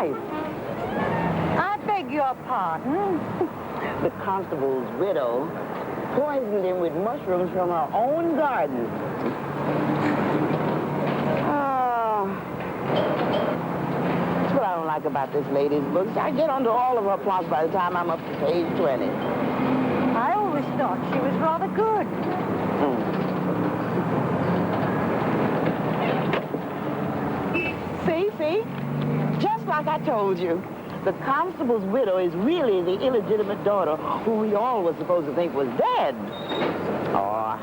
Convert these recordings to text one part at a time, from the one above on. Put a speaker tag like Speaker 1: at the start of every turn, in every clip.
Speaker 1: wife.
Speaker 2: I beg your pardon.
Speaker 1: The constable's widow poisoned him with mushrooms from her own garden. That's what I don't like about this lady's books. I get onto all of her plots by the time I'm up to page 20.
Speaker 2: I always thought she was rather good.
Speaker 1: See? Just like I told you. The constable's widow is really the illegitimate daughter who we all were supposed to think was dead. Oh,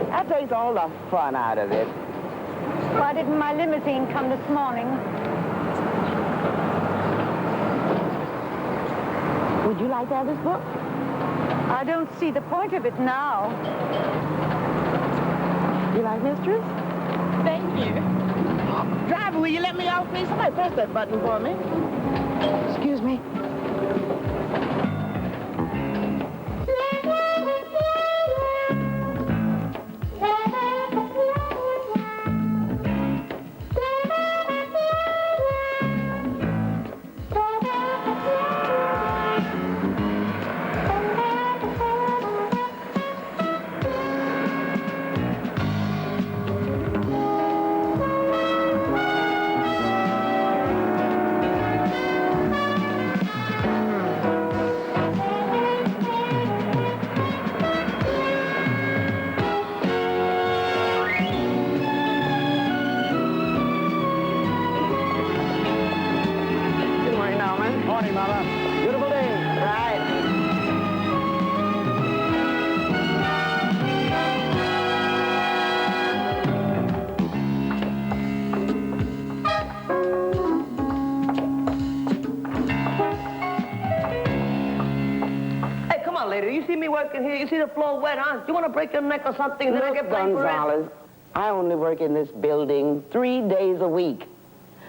Speaker 1: that takes all the fun out of it.
Speaker 2: Why didn't my limousine come this morning?
Speaker 1: Would you like to have this book?
Speaker 2: I don't see the point of it now.
Speaker 1: You like mysteries?
Speaker 2: Thank you.
Speaker 1: Driver, will you let me off, please? Somebody press that button for me. Excuse me.
Speaker 3: You see me working here? You see the floor wet, huh? You want to break your neck or something? Then I
Speaker 1: Look,
Speaker 3: get blamed for it?
Speaker 1: Gonzalez, I only work in this building 3 days a week.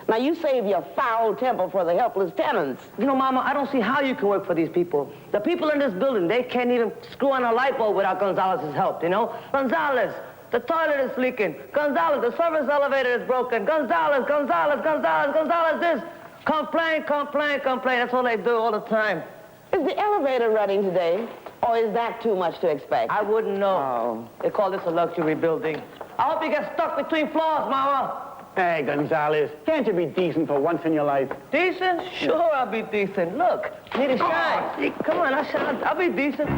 Speaker 1: Now, you save your foul temper for the helpless tenants.
Speaker 3: You know, Mama, I don't see how you can work for these people. The people in this building, they can't even screw on a light bulb without Gonzalez's help, you know? Gonzalez, the toilet is leaking. Gonzalez, the service elevator is broken. Gonzalez, this. Complain. That's all they do all the time.
Speaker 1: Is the elevator running today? Or is that too much to expect?
Speaker 3: I wouldn't know.
Speaker 1: Oh.
Speaker 3: They call this a luxury building. I hope you get stuck between floors, Mama.
Speaker 4: Hey, Gonzalez, can't you be decent for once in your life?
Speaker 3: Decent? Sure, I'll be decent. Look, need a shine. Come on, I'll be decent.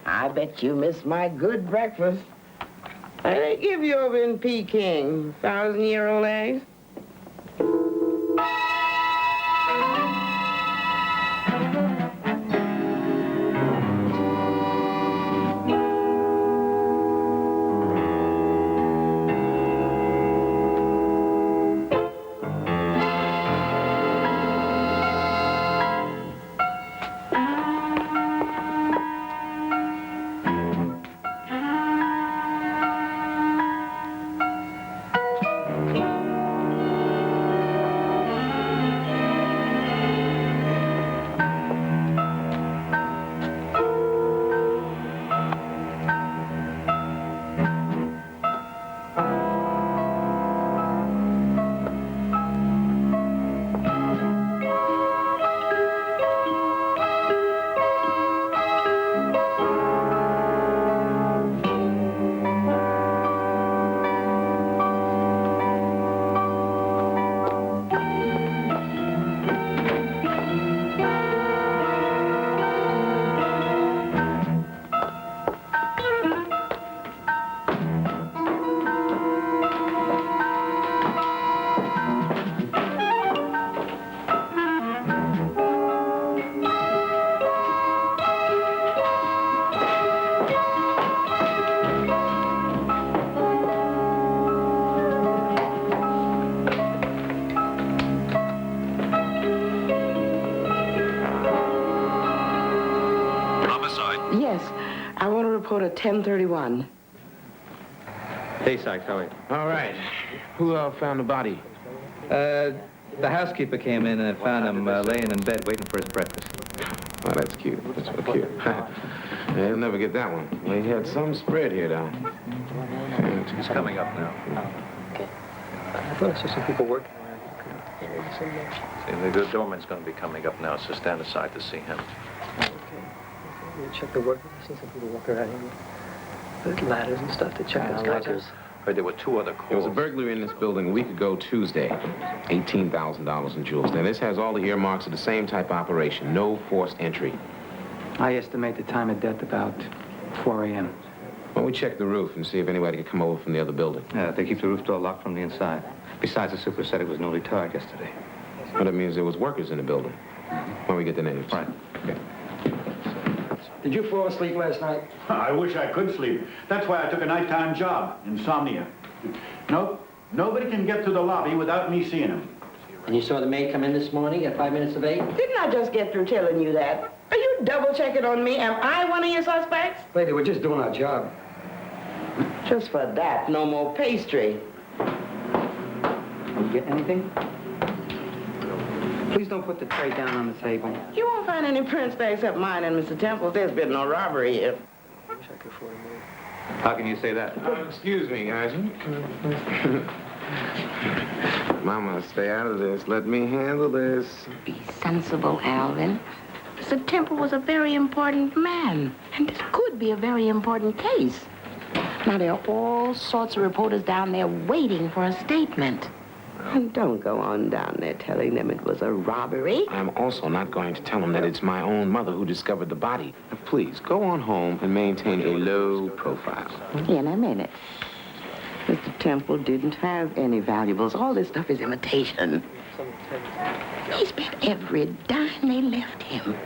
Speaker 1: I bet you missed my good breakfast. What do they give you over in Peking? 1,000-year-old eggs? 10:31.
Speaker 5: Hey, Sykes, how are you?
Speaker 6: All right. Who found the body?
Speaker 5: The housekeeper came in and found him laying in bed waiting for his breakfast.
Speaker 6: Oh, that's cute. That's so cute. He'll never get that one. Well, he had some spread here, though.
Speaker 5: He's coming up now.
Speaker 7: I thought I saw some people working.
Speaker 5: See, the doorman's going to be coming up now, so stand aside to see him.
Speaker 7: Okay. You check the work. I've seen some people walk around here with ladders and stuff to check those guys out.
Speaker 5: Heard there were 2 other calls.
Speaker 6: There was a burglary in this building a week ago Tuesday. $18,000 in jewels. Now, this has all the earmarks of the same type of operation. No forced entry.
Speaker 7: I estimate the time of death about 4 a.m.
Speaker 6: Why don't we check the roof and see if anybody can come over from the other building?
Speaker 5: Yeah, they keep the roof door locked from the inside. Besides, the super said it was newly tarred yesterday.
Speaker 6: Well, that means there was workers in the building. Why don't we get the names?
Speaker 5: Right.
Speaker 6: Okay.
Speaker 7: Did you fall asleep last night?
Speaker 4: I wish I could sleep. That's why I took a nighttime job, insomnia. Nope, nobody can get to the lobby without me seeing him.
Speaker 8: And you saw the maid come in this morning at 5 minutes of 8?
Speaker 1: Didn't I just get through telling you that? Are you double-checking on me? Am I one of your suspects?
Speaker 7: Lady, we're just doing our job.
Speaker 1: Just for that, no more pastry.
Speaker 7: Did you get anything? Please don't put the tray down on the table.
Speaker 1: You won't find any prints there except mine and Mr. Temple's. There's been no robbery here.
Speaker 7: I wish I could afford a maid.
Speaker 5: How can you say that?
Speaker 6: Excuse me, guys. Mama, stay out of this. Let me handle this.
Speaker 1: Be sensible, Alvin. Mr. Temple was a very important man, and this could be a very important case. Now, there are all sorts of reporters down there waiting for a statement. And don't go on down there telling them it was a robbery.
Speaker 6: I'm also not going to tell them that it's my own mother who discovered the body. Now, please, go on home and maintain a low profile.
Speaker 1: In a minute. Mr. Temple didn't have any valuables. All this stuff is imitation. He spent every dime they left him,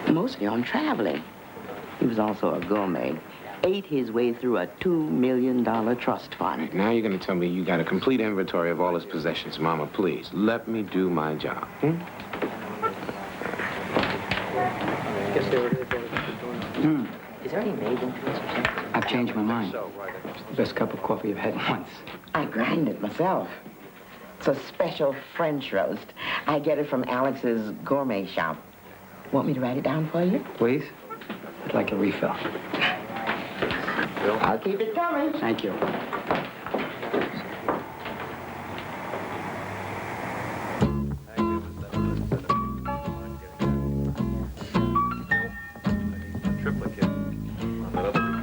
Speaker 1: mostly on traveling. He was also a gourmet. Ate his way through a $2 million trust fund.
Speaker 6: Now you're going to tell me you got a complete inventory of all his possessions. Mama, please, let me do my job.
Speaker 7: Guess they were there.
Speaker 8: Is there any maid influence or something?
Speaker 7: I've changed my mind. Best cup of coffee I've had in months.
Speaker 1: I grind it myself. It's a special French roast. I get it from Alex's gourmet shop. Want me to write it down for you?
Speaker 7: Please? I'd like a refill.
Speaker 1: I'll keep it coming.
Speaker 7: Thank you.
Speaker 5: Triplicate on that other report.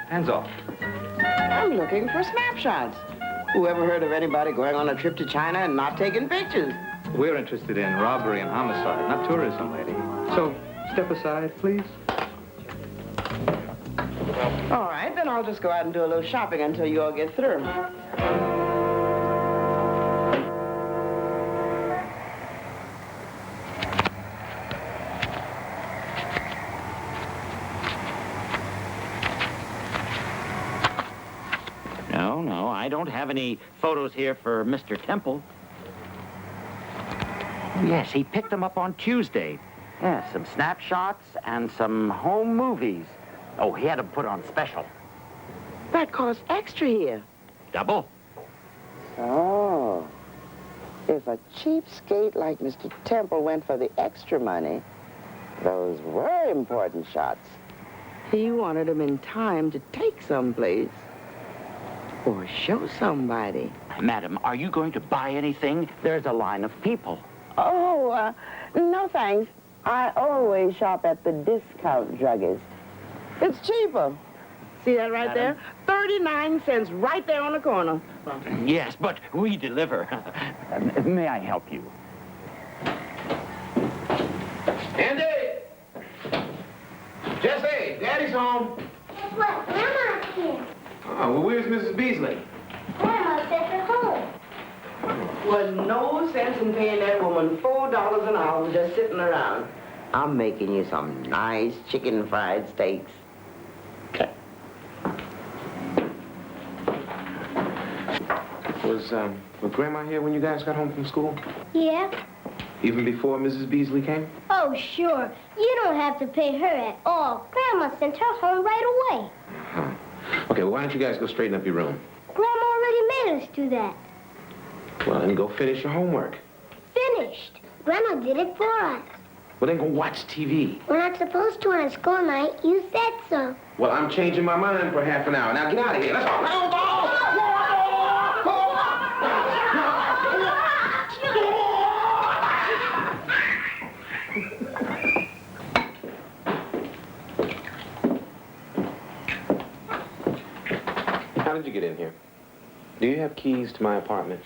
Speaker 5: Hands off.
Speaker 1: I'm looking for snapshots. Whoever heard of anybody going on a trip to China and not taking pictures?
Speaker 5: We're interested in robbery and homicide, not tourism, lady.
Speaker 7: So, step aside, please.
Speaker 1: All right, then I'll just go out and do a little shopping until you all get through.
Speaker 9: No, I don't have any photos here for Mr. Temple. Yes, he picked them up on Tuesday. Yeah, some snapshots and some home movies. Oh, he had them put on special.
Speaker 1: That costs extra here.
Speaker 9: Double?
Speaker 1: Oh. If a cheapskate like Mr. Temple went for the extra money, those were important shots. He wanted them in time to take someplace. Or show somebody.
Speaker 9: Madam, are you going to buy anything? There's a line of people.
Speaker 1: Oh, no thanks. I always shop at the discount druggist. It's cheaper. See that right there? 39 cents right there on the corner.
Speaker 9: Yes, but we deliver. May I help you?
Speaker 6: Andy! Jesse, Daddy's home.
Speaker 10: Guess what? Grandma's here.
Speaker 6: Oh, well, where's Mrs. Beasley?
Speaker 10: Grandma sent her home.
Speaker 1: Was no sense in paying that woman $4 an hour for just sitting around. I'm making you some nice chicken fried steaks.
Speaker 9: Okay.
Speaker 6: Was Grandma here when you guys got home from school?
Speaker 10: Yeah?
Speaker 6: Even before Mrs. Beasley came?
Speaker 10: Oh, sure. You don't have to pay her at all. Grandma sent her home right away.
Speaker 6: Huh. Okay, well, why don't you guys go straighten up your room?
Speaker 10: Grandma already made us do that.
Speaker 6: Well, then go finish your homework.
Speaker 10: Finished. Grandma did it for us.
Speaker 6: Well, then go watch TV.
Speaker 10: We're not supposed to on a school night. You said so.
Speaker 6: Well, I'm changing my mind for half an hour. Now, get out of here. Let's go. How did you get in here? Do you have keys to my apartment?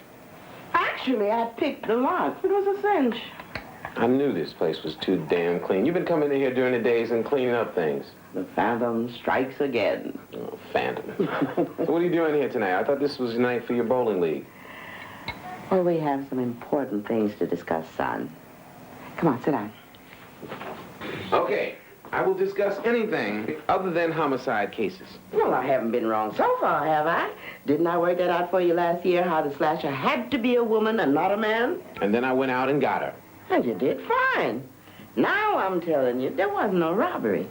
Speaker 1: Actually, I picked the lock. It was a cinch.
Speaker 6: I knew this place was too damn clean. You've been coming in here during the days and cleaning up things.
Speaker 1: The phantom strikes again.
Speaker 6: Oh, phantom. So what are you doing here tonight? I thought this was the night for your bowling league.
Speaker 1: Well, we have some important things to discuss, son. Come on, sit down.
Speaker 6: Okay. I will discuss anything other than homicide cases.
Speaker 1: Well, I haven't been wrong so far, have I? Didn't I work that out for you last year, how the slasher had to be a woman and not a man?
Speaker 6: And then I went out and got her.
Speaker 1: And you did fine. Now I'm telling you, there wasn't no robbery.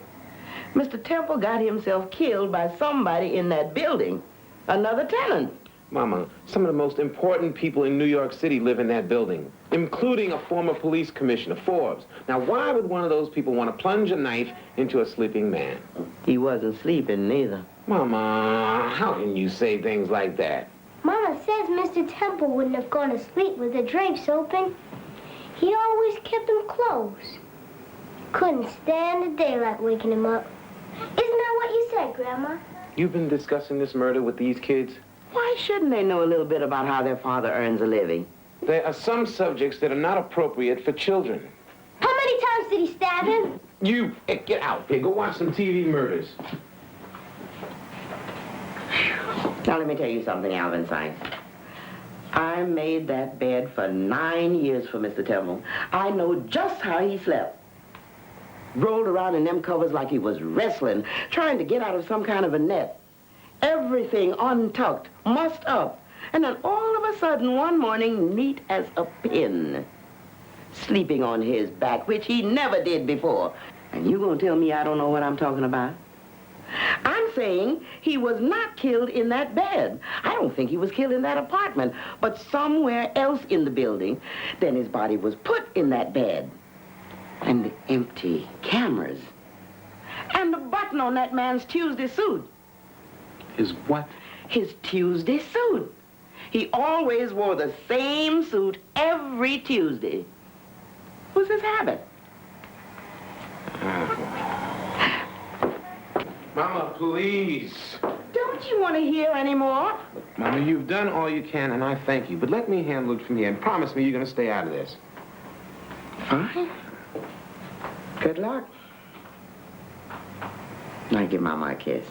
Speaker 1: Mr. Temple got himself killed by somebody in that building. Another tenant.
Speaker 6: Mama, some of the most important people in New York City live in that building, including a former police commissioner, Forbes. Now, why would one of those people want to plunge a knife into a sleeping man?
Speaker 1: He wasn't sleeping, neither.
Speaker 6: Mama, how can you say things like that?
Speaker 10: Mama says Mr. Temple wouldn't have gone to sleep with the drapes open. He always kept them closed. Couldn't stand the daylight waking him up. Isn't that what you said, Grandma?
Speaker 6: You've been discussing this murder with these kids?
Speaker 1: Why shouldn't they know a little bit about how their father earns a living?
Speaker 6: There are some subjects that are not appropriate for children.
Speaker 10: How many times did he stab him?
Speaker 6: You, get out. Here, go watch some TV murders.
Speaker 1: Now, let me tell you something, Alvin Sykes. I made that bed for 9 years for Mr. Temple. I know just how he slept. Rolled around in them covers like he was wrestling, trying to get out of some kind of a net. Everything untucked, mussed up. And then all of a sudden, one morning, neat as a pin. Sleeping on his back, which he never did before. And you gonna tell me I don't know what I'm talking about? I'm saying he was not killed in that bed. I don't think he was killed in that apartment, but somewhere else in the building. Then his body was put in that bed. And the empty cameras. And the button on that man's Tuesday suit.
Speaker 6: His what?
Speaker 1: His Tuesday suit. He always wore the same suit every Tuesday. It was his habit.
Speaker 6: Mama, please.
Speaker 1: Don't you want to hear anymore?
Speaker 6: Mama, you've done all you can, and I thank you. But let me handle it from here, and promise me you're going to stay out of this.
Speaker 1: Fine. Good luck. Now give Mama a kiss.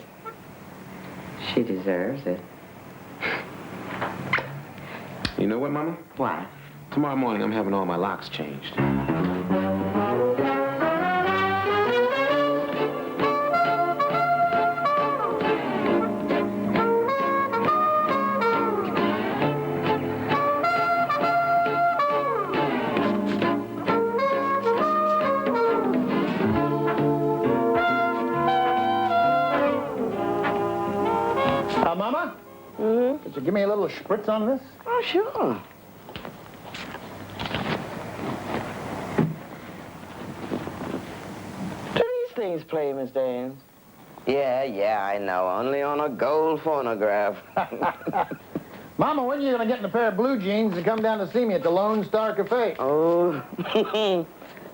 Speaker 1: She deserves it.
Speaker 6: You know what, Mama?
Speaker 1: Why?
Speaker 6: Tomorrow morning, I'm having all my locks changed.
Speaker 11: Mama?
Speaker 1: Mm-hmm.
Speaker 11: Could you give me a little spritz on this?
Speaker 1: Oh, sure. Do these things play, Miss Danes? Yeah, I know. Only on a gold phonograph.
Speaker 11: Mama, when are you going to get in a pair of blue jeans and come down to see me at the Lone Star Cafe?
Speaker 1: Oh,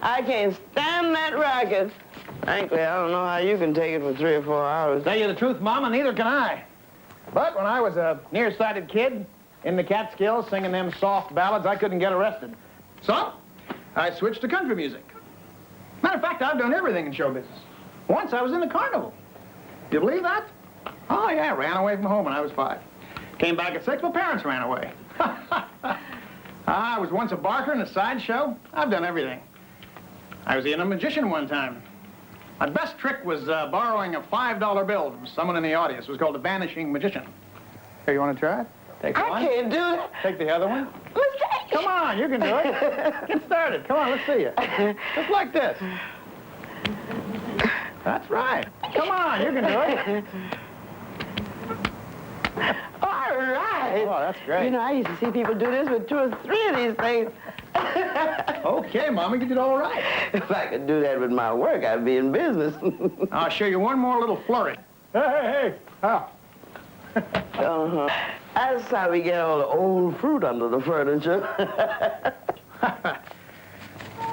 Speaker 1: I can't stand that racket. Frankly, I don't know how you can take it for 3 or 4 hours.
Speaker 11: Tell you the truth, Mama, neither can I. But when I was a nearsighted kid in the Catskills singing them soft ballads, I couldn't get arrested. So, I switched to country music. Matter of fact, I've done everything in show business. Once I was in the carnival. Do you believe that? Oh, yeah, ran away from home when I was 5. Came back at 6, my parents ran away. I was once a barker in a sideshow. I've done everything. I was even a magician one time. My best trick was borrowing a $5 bill from someone in the audience. It was called the Vanishing Magician. Here, you want to try it? Take one.
Speaker 1: I can't do that.
Speaker 11: Take the other one.
Speaker 1: Mistake.
Speaker 11: Come on, you can do it. Get started. Come on, let's see you. Just like this. That's right. Come on, you can do it.
Speaker 1: All right.
Speaker 11: Oh, that's great.
Speaker 1: You know, I used to see people do this with 2 or 3 of these things.
Speaker 11: Okay, Mama, you did all right.
Speaker 1: If I could do that with my work, I'd be in business.
Speaker 11: I'll show you one more little flurry. Hey. Oh.
Speaker 1: That's how we get all the old fruit under the furniture.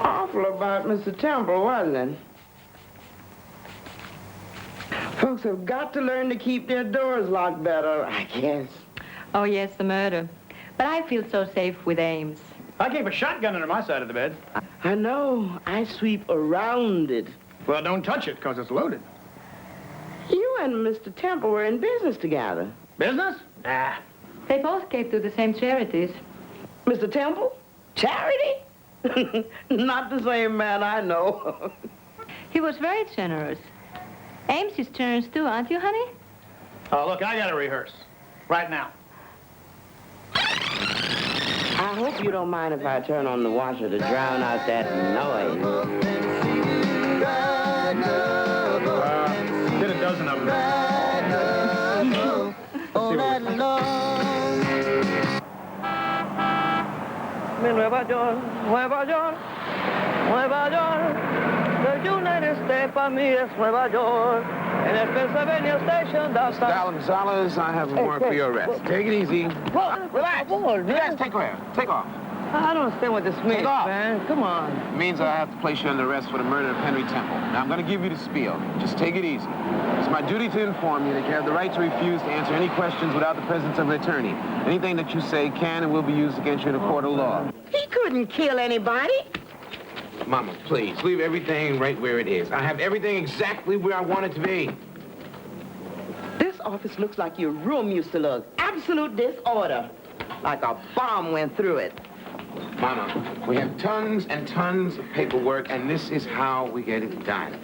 Speaker 1: Awful about Mr. Temple, wasn't it? Folks have got to learn to keep their doors locked better, I guess.
Speaker 2: Oh, yes, the murder. But I feel so safe with Ames.
Speaker 11: I keep a shotgun under my side of the bed.
Speaker 1: I know. I sweep around it.
Speaker 11: Well, don't touch it, because it's loaded.
Speaker 1: You and Mr. Temple were in business together.
Speaker 11: Business? Nah.
Speaker 2: They both gave to the same charities.
Speaker 1: Mr. Temple? Charity? Not the same man I know.
Speaker 2: He was very generous. Ames is generous too, aren't you, honey?
Speaker 11: Oh, look, I got to rehearse. Right now.
Speaker 1: I hope you don't mind if I turn on the washer to drown out that noise.
Speaker 11: Did a dozen of them.
Speaker 3: Nueva York, Nueva York, Nueva York. The United States para mí es Nueva York. En el Pennsylvania Station,
Speaker 6: Mr. Gonzalez, I have a warrant for your arrest. Take it easy.
Speaker 3: Relax.
Speaker 6: Relax, take care. Take off.
Speaker 3: I don't understand what this means,
Speaker 6: Take off.
Speaker 3: man. Come on.
Speaker 6: It means I have to place you under arrest for the murder of Henry Temple. Now, I'm going to give you the spiel. Just take it easy. It's my duty to inform you that you have the right to refuse to answer any questions without the presence of an attorney. Anything that you say can and will be used against you in a court of law.
Speaker 1: He couldn't kill anybody.
Speaker 6: Mama, please, leave everything right where it is. I have everything exactly where I want it to be.
Speaker 1: This office looks like your room used to look. Absolute disorder. Like a bomb went through it.
Speaker 6: Mama, we have tons and tons of paperwork, and this is how we get it done.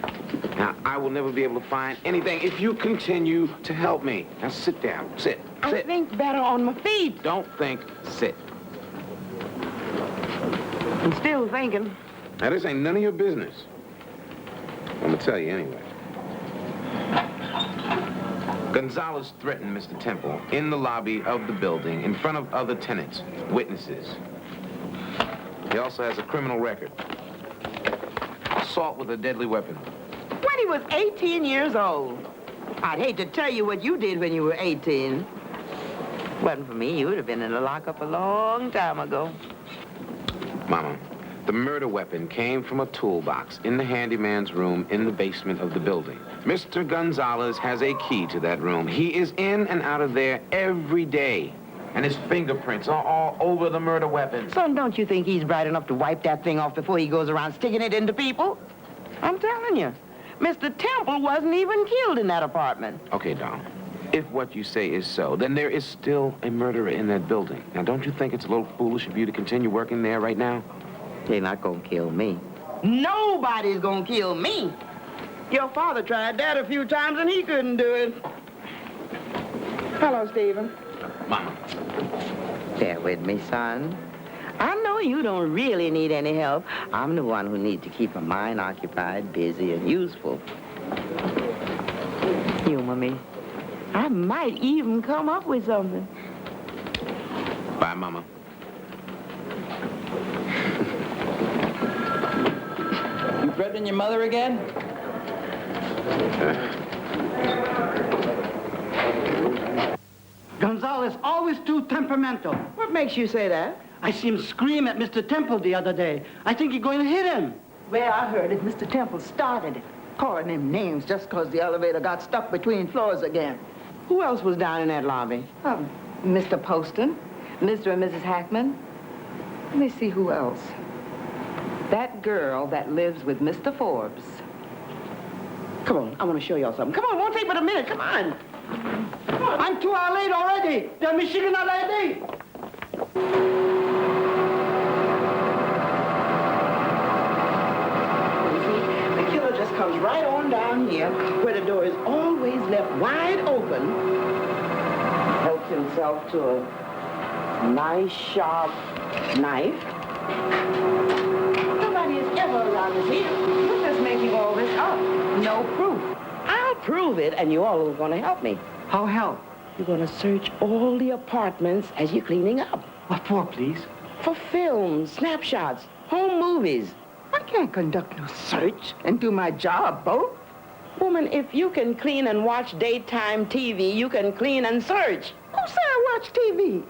Speaker 6: Now, I will never be able to find anything if you continue to help me. Now, sit down. Sit.
Speaker 1: I think better on my feet.
Speaker 6: Don't think. Sit.
Speaker 1: I'm still thinking.
Speaker 6: Now, this ain't none of your business. I'm gonna tell you anyway. Gonzalez threatened Mr. Temple in the lobby of the building in front of other tenants, witnesses. He also has a criminal record. Assault with a deadly weapon.
Speaker 1: When he was 18 years old. I'd hate to tell you what you did when you were 18. Wasn't for me, you would have been in the lockup a long time ago.
Speaker 6: Mama, the murder weapon came from a toolbox in the handyman's room in the basement of the building. Mr. Gonzalez has a key to that room. He is in and out of there every day. And his fingerprints are all over the murder weapon.
Speaker 1: Son, don't you think he's bright enough to wipe that thing off before he goes around sticking it into people? I'm telling you, Mr. Temple wasn't even killed in that apartment.
Speaker 6: Okay, Don. If what you say is so, then there is still a murderer in that building. Now, don't you think it's a little foolish of you to continue working there right now?
Speaker 1: They're not gonna kill me. Nobody's gonna kill me. Your father tried that a few times and he couldn't do it. Hello, Stephen.
Speaker 6: Mama.
Speaker 1: Bear with me, son. I know you don't really need any help. I'm the one who needs to keep my mind occupied, busy, and useful. Humor me. I might even come up with something.
Speaker 6: Bye, Mama.
Speaker 8: You threatening your mother again?
Speaker 12: Gonzalez always too temperamental.
Speaker 1: What makes you say that?
Speaker 12: I see him scream at Mr. Temple the other day. I think you're going to hit him.
Speaker 1: swear I heard it. Mr. Temple started it. Calling them names just because the elevator got stuck between floors again. Who else was down in that lobby?
Speaker 13: Mr. Poston, Mr. and Mrs. Hackman. Let me see who else. That girl that lives with Mr. Forbes.
Speaker 1: Come on, I want to show y'all something. Come on, won't take but a minute. Come on.
Speaker 12: I'm 2 hours late already. The Michigan lady.
Speaker 1: The killer just comes right on down here where the door is always left wide open. Helps himself to a nice sharp knife. Nobody is ever around us here. You're just making all this up. No proof. I'll prove it, and you all are going to help me.
Speaker 12: How help?
Speaker 1: You're going to search all the apartments as you're cleaning up.
Speaker 12: What for, please?
Speaker 1: For films, snapshots, home movies.
Speaker 13: I can't conduct no search and do my job, both.
Speaker 1: Woman, if you can clean and watch daytime TV, you can clean and search.
Speaker 13: Who said I watch TV?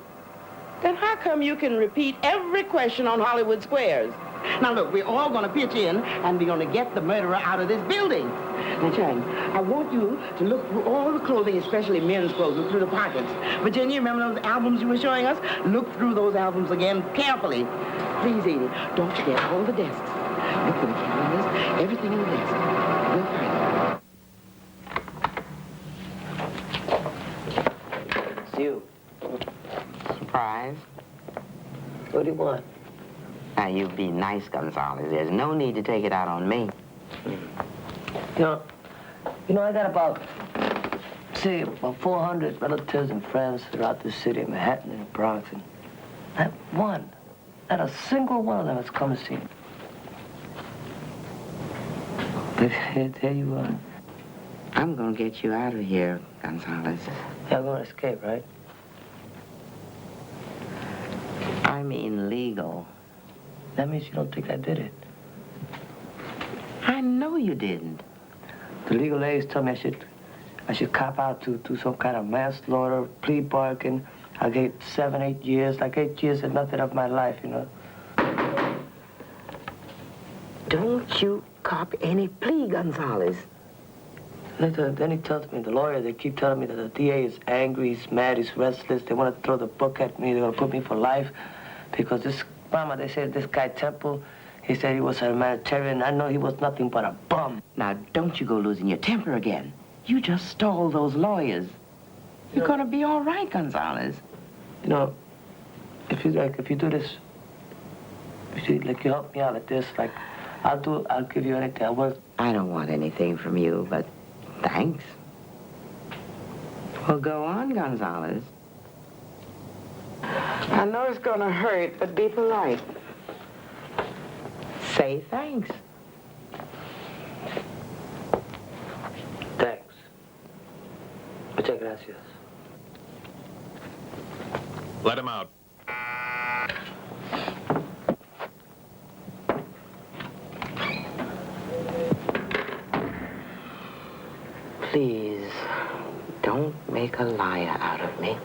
Speaker 1: Then how come you can repeat every question on Hollywood Squares? Now, look, we're all going to pitch in, and we're going to get the murderer out of this building. Now, Chang, I want you to look through all the clothing, especially men's clothes, look through the pockets. Virginia, remember those albums you were showing us? Look through those albums again carefully. Please, Edie, don't forget all the desks. Look for the calendars, everything in the desk. We'll find it.
Speaker 3: It's you.
Speaker 1: Surprise.
Speaker 3: What do you want?
Speaker 1: Now, you be nice, Gonzalez. There's no need to take it out on me.
Speaker 3: You know, I got about 400 relatives and friends throughout the city of Manhattan and the Bronx, and not a single one of them has come to see me. But there you are.
Speaker 1: I'm gonna get you out of here, Gonzalez.
Speaker 3: You're gonna escape, right?
Speaker 1: I mean legal.
Speaker 3: That means you don't think I did it.
Speaker 1: I know you didn't.
Speaker 3: The legal aides tell me I should cop out to some kind of manslaughter, plea bargain. I'll get 7, 8 years. Like 8 years is nothing of my life, you know.
Speaker 1: Don't you cop any plea, Gonzalez.
Speaker 3: Then he tells me, the lawyer, they keep telling me that the DA is angry, he's mad, he's restless. They want to throw the book at me. They're going to put me for life. Because this, Mama, they said this guy Temple, he said he was a humanitarian. I know he was nothing but a bum.
Speaker 1: Now, don't you go losing your temper again. You just stole those lawyers. You're gonna be all right, Gonzalez.
Speaker 3: You know, if you do this, you help me out at this, I'll give you anything.
Speaker 1: I don't want anything from you, but thanks. Well, go on, Gonzalez. I know it's gonna hurt, but be polite. Say thanks.
Speaker 3: Thanks. Muchas gracias.
Speaker 14: Let him out.
Speaker 1: Please, don't make a liar out of me.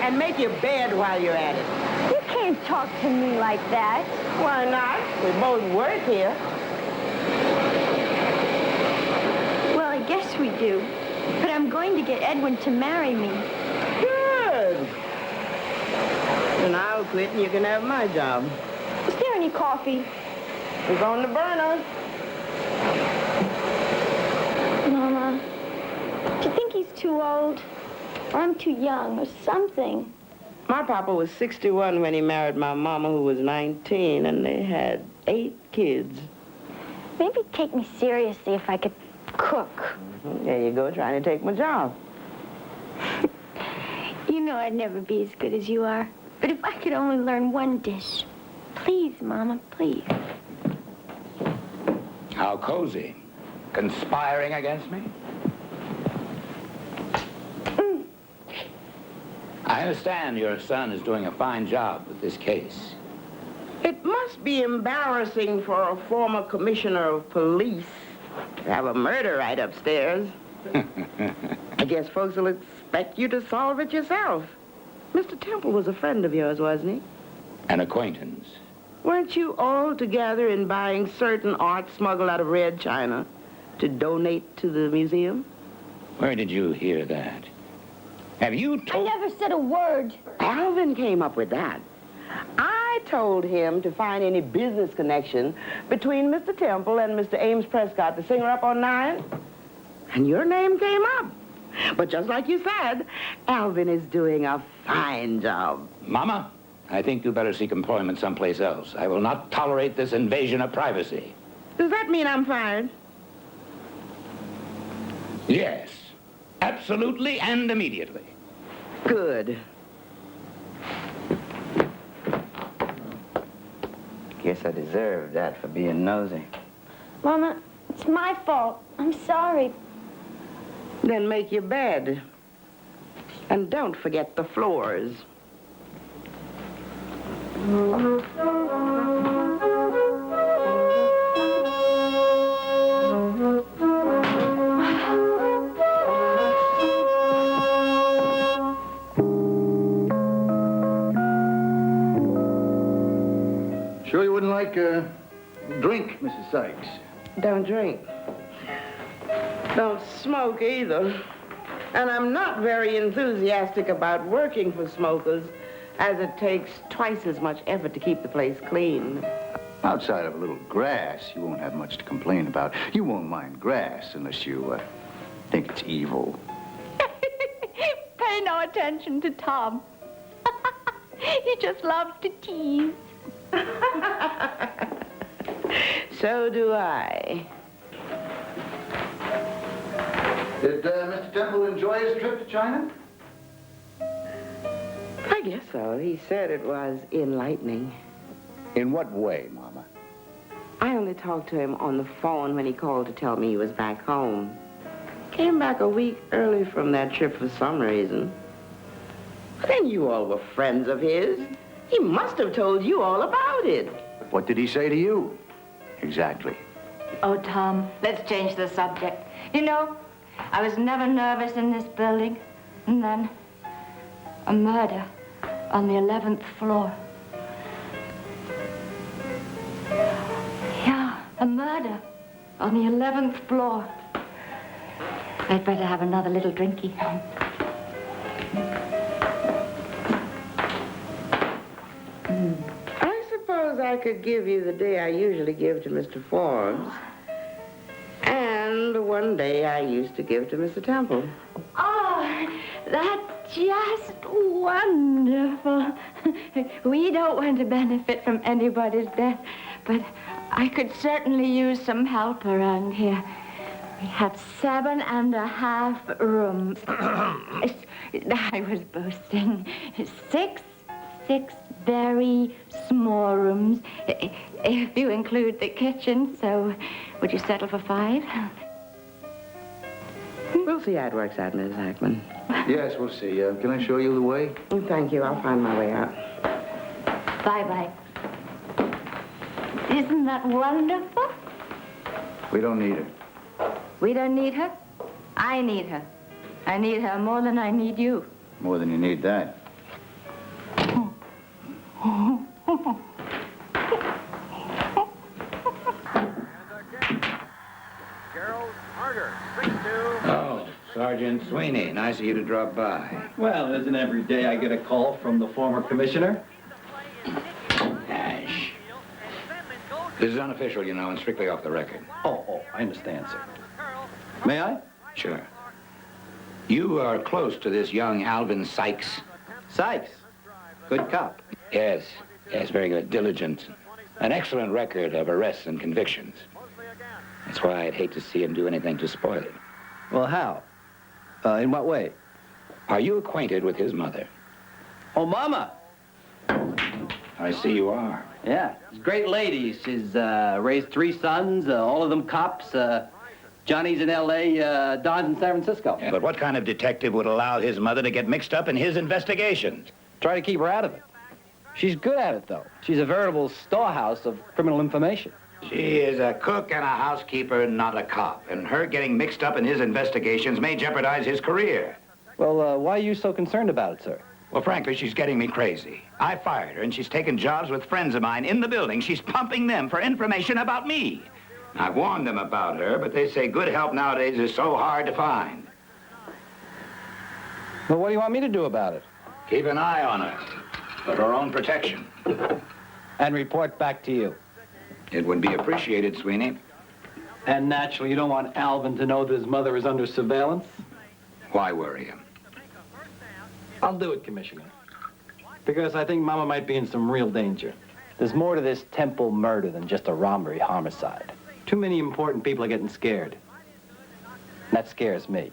Speaker 1: And make your bed while you're at it.
Speaker 10: You can't talk to me like that.
Speaker 1: Why not? We both work here.
Speaker 10: Well, I guess we do. But I'm going to get Edwin to marry me.
Speaker 1: Good. And I'll quit and you can have my job.
Speaker 10: Is there any coffee?
Speaker 1: It's on the burner.
Speaker 10: Mama, do you think he's too old? Or I'm too young, or something.
Speaker 1: My papa was 61 when he married my mama, who was 19, and they had 8 kids.
Speaker 10: Maybe take me seriously if I could cook.
Speaker 1: There you go, trying to take my job.
Speaker 10: You know I'd never be as good as you are. But if I could only learn one dish. Please, Mama, please.
Speaker 8: How cozy. Conspiring against me? I I understand your son is doing a fine job with this case.
Speaker 1: It must be embarrassing for a former commissioner of police to have a murder right upstairs. I guess folks will expect you to solve it yourself. Mr. Temple was a friend of yours, wasn't he?
Speaker 8: An acquaintance.
Speaker 1: Weren't you all together in buying certain art smuggled out of Red China to donate to the museum?
Speaker 8: Where did you hear that? Have you told...
Speaker 10: I never said a word.
Speaker 1: Alvin came up with that. I told him to find any business connection between Mr. Temple and Mr. Ames Prescott, the singer up on 9, and your name came up. But just like you said, Alvin is doing a fine job.
Speaker 8: Mama, I think you better seek employment someplace else. I will not tolerate this invasion of privacy.
Speaker 1: Does that mean I'm fired?
Speaker 8: Yes, absolutely and immediately.
Speaker 1: Good. Guess I deserved that for being nosy.
Speaker 10: Mama, it's my fault. I'm sorry.
Speaker 1: Then make your bed. And don't forget the floors.
Speaker 4: Sure you wouldn't like a drink, Mrs. Sykes?
Speaker 1: Don't drink. Don't smoke either. And I'm not very enthusiastic about working for smokers, as it takes twice as much effort to keep the place clean.
Speaker 4: Outside of a little grass, you won't have much to complain about. You won't mind grass unless you think it's evil.
Speaker 2: Pay no attention to Tom. He just loves to tease.
Speaker 1: So do I.
Speaker 4: Did Mr. Temple enjoy his trip to China?
Speaker 1: I guess so. He said it was enlightening.
Speaker 4: In what way, Mama?
Speaker 1: I only talked to him on the phone when he called to tell me he was back home. Came back a week early from that trip for some reason. Then you all were friends of his. He must have told you all about it.
Speaker 4: What did he say to you? Exactly.
Speaker 2: Oh, Tom, let's change the subject. You know, I was never nervous in this building. And then, a murder on the 11th floor. Yeah, a murder on the 11th floor. I'd better have another little drinky.
Speaker 1: I suppose I could give you the day I usually give to Mr. Forbes. And one day I used to give to Mr. Temple.
Speaker 2: Oh, that's just wonderful. We don't want to benefit from anybody's death, but I could certainly use some help around here. We have 7.5 rooms. I was boasting. Six very small rooms, if you include the kitchen. So, would you settle for 5?
Speaker 1: We'll see how it works out, Mrs. Hackman.
Speaker 4: Yes, we'll see. Can I show you the way?
Speaker 1: Thank you. I'll find my way out.
Speaker 2: Bye-bye. Isn't that wonderful?
Speaker 4: We don't need her.
Speaker 2: We don't need her. I need her. I need her more than I need you.
Speaker 4: More than you need that.
Speaker 8: Oh, Sergeant Sweeney, nice of you to drop by.
Speaker 5: Well, isn't every day I get a call from the former commissioner?
Speaker 8: Ash. This is unofficial, you know, and strictly off the record.
Speaker 5: Oh, I understand, sir. May I?
Speaker 8: Sure. You are close to this young Alvin Sykes.
Speaker 5: Sykes. Good cop.
Speaker 8: Yes, very good. Diligent. An excellent record of arrests and convictions. That's why I'd hate to see him do anything to spoil it.
Speaker 5: Well, how? In what way?
Speaker 8: Are you acquainted with his mother?
Speaker 5: Oh, Mama.
Speaker 8: I see you are.
Speaker 14: Yeah, she's a great lady. She's raised 3 sons, all of them cops.
Speaker 12: Johnny's in L.A., Don's in San Francisco.
Speaker 14: Yeah, but what kind of detective would allow his mother to get mixed up in his investigations?
Speaker 12: Try to keep her out of it. She's good at it, though. She's a veritable storehouse of criminal information.
Speaker 14: She is a cook and a housekeeper, not a cop. And her getting mixed up in his investigations may jeopardize his career.
Speaker 12: Well, why are you so concerned about it, sir?
Speaker 14: Well, frankly, she's getting me crazy. I fired her, and she's taken jobs with friends of mine in the building. She's pumping them for information about me. I warned them about her, but they say good help nowadays is so hard to find.
Speaker 12: Well, what do you want me to do about it?
Speaker 14: Keep an eye on her, for her own protection.
Speaker 12: And report back to you.
Speaker 14: It would be appreciated, Sweeney.
Speaker 12: And naturally, you don't want Alvin to know that his mother is under surveillance?
Speaker 14: Why worry him?
Speaker 12: I'll do it, Commissioner. Because I think Mama might be in some real danger. There's more to this Temple murder than just a robbery homicide. Too many important people are getting scared. And that scares me.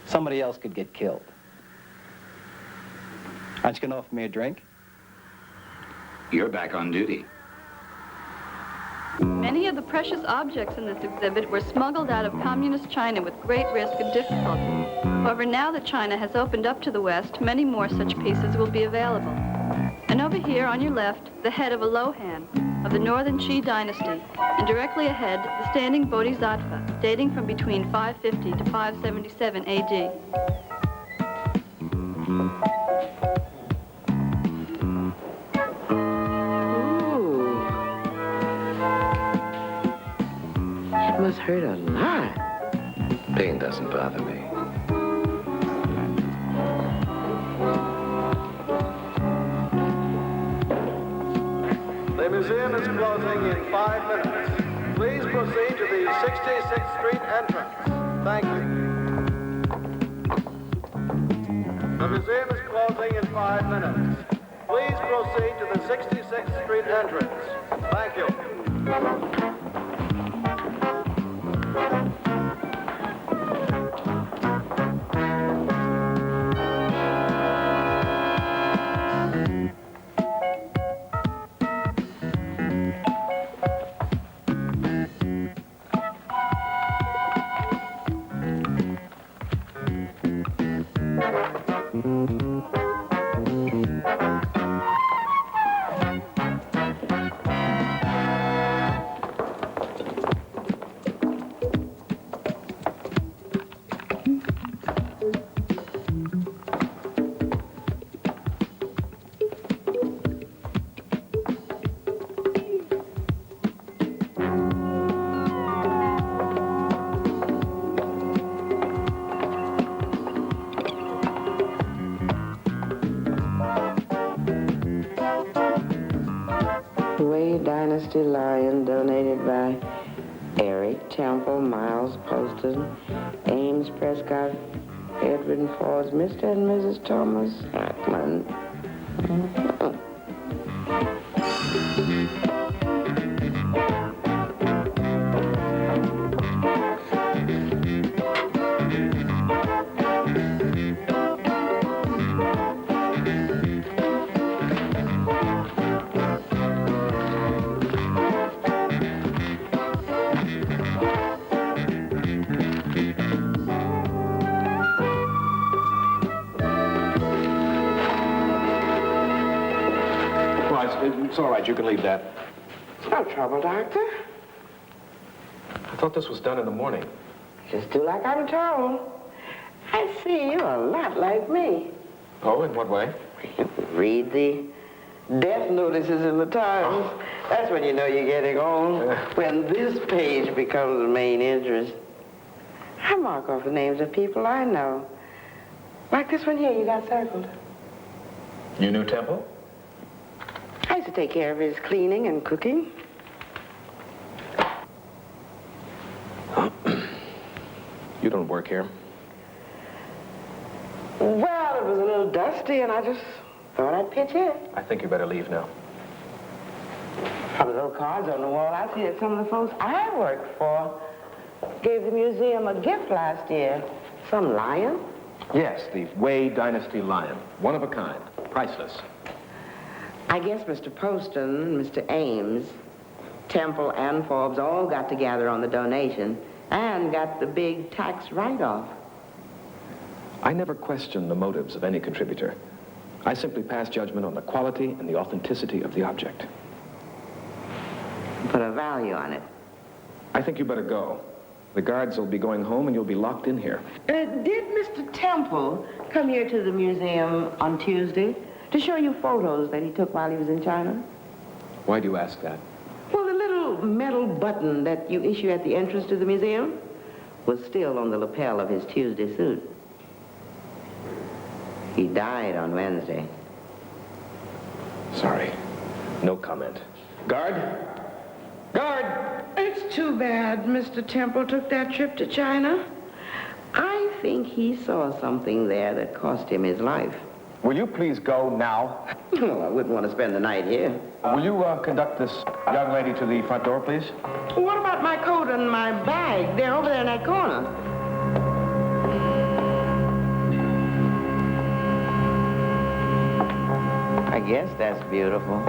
Speaker 12: Somebody else could get killed. Aren't you going to offer me a drink?
Speaker 14: You're back on duty.
Speaker 15: Many of the precious objects in this exhibit were smuggled out of communist China with great risk and difficulty. However, now that China has opened up to the West, many more such pieces will be available. And over here on your left, the head of a Lohan of the Northern Qi dynasty, and directly ahead, the standing Bodhisattva, dating from between 550 to 577 A.D.
Speaker 1: Must hurt a lot.
Speaker 6: Pain doesn't bother me.
Speaker 16: The museum is closing in 5 minutes. Please proceed to the 66th Street entrance. Thank you. The museum is closing in 5 minutes. Please proceed to the 66th Street entrance. Thank you.
Speaker 1: Dynasty Lion, donated by Eric Temple, Miles Poston, Ames Prescott, Edwin Forbes, Mr. and Mrs. Thomas Hackman.
Speaker 17: It's all right. You can leave that.
Speaker 1: No trouble, Doctor.
Speaker 17: I thought this was done in the morning.
Speaker 1: Just do like I'm told. I see you a lot like me.
Speaker 17: Oh, in what way?
Speaker 1: Read the death notices in the Times. Oh. That's when you know you're getting old. When this page becomes the main interest. I mark off the names of people I know. Like this one here you got circled.
Speaker 17: You knew Temple?
Speaker 1: I used to take care of his cleaning and cooking.
Speaker 17: You don't work here?
Speaker 1: Well, it was a little dusty, and I just thought I'd pitch in.
Speaker 17: I think you better leave now.
Speaker 1: From the little cards on the wall, I see that some of the folks I work for gave the museum a gift last year. Some lion?
Speaker 17: Yes, the Wei Dynasty lion. One of a kind. Priceless.
Speaker 1: I guess Mr. Poston, Mr. Ames, Temple, and Forbes all got together on the donation And got the big tax write-off.
Speaker 17: I never question the motives of any contributor. I simply pass judgment on the quality and the authenticity of the object.
Speaker 1: Put a value on it.
Speaker 17: I think you better go. The guards will be going home and you'll be locked in here.
Speaker 1: Did Mr. Temple come here to the museum on Tuesday to show you photos that he took while he was in China?
Speaker 17: Why do you ask that?
Speaker 1: Well, the little metal button that you issue at the entrance to the museum was still on the lapel of his Tuesday suit. He died on Wednesday.
Speaker 17: Sorry. No comment. Guard? Guard!
Speaker 1: It's too bad Mr. Temple took that trip to China. I think he saw something there that cost him his life.
Speaker 17: Will you please go now?
Speaker 1: Well, I wouldn't want to spend the night here.
Speaker 17: Will you conduct this young lady to the front door, please?
Speaker 1: What about my coat and my bag? They're over there in that corner. I guess that's beautiful.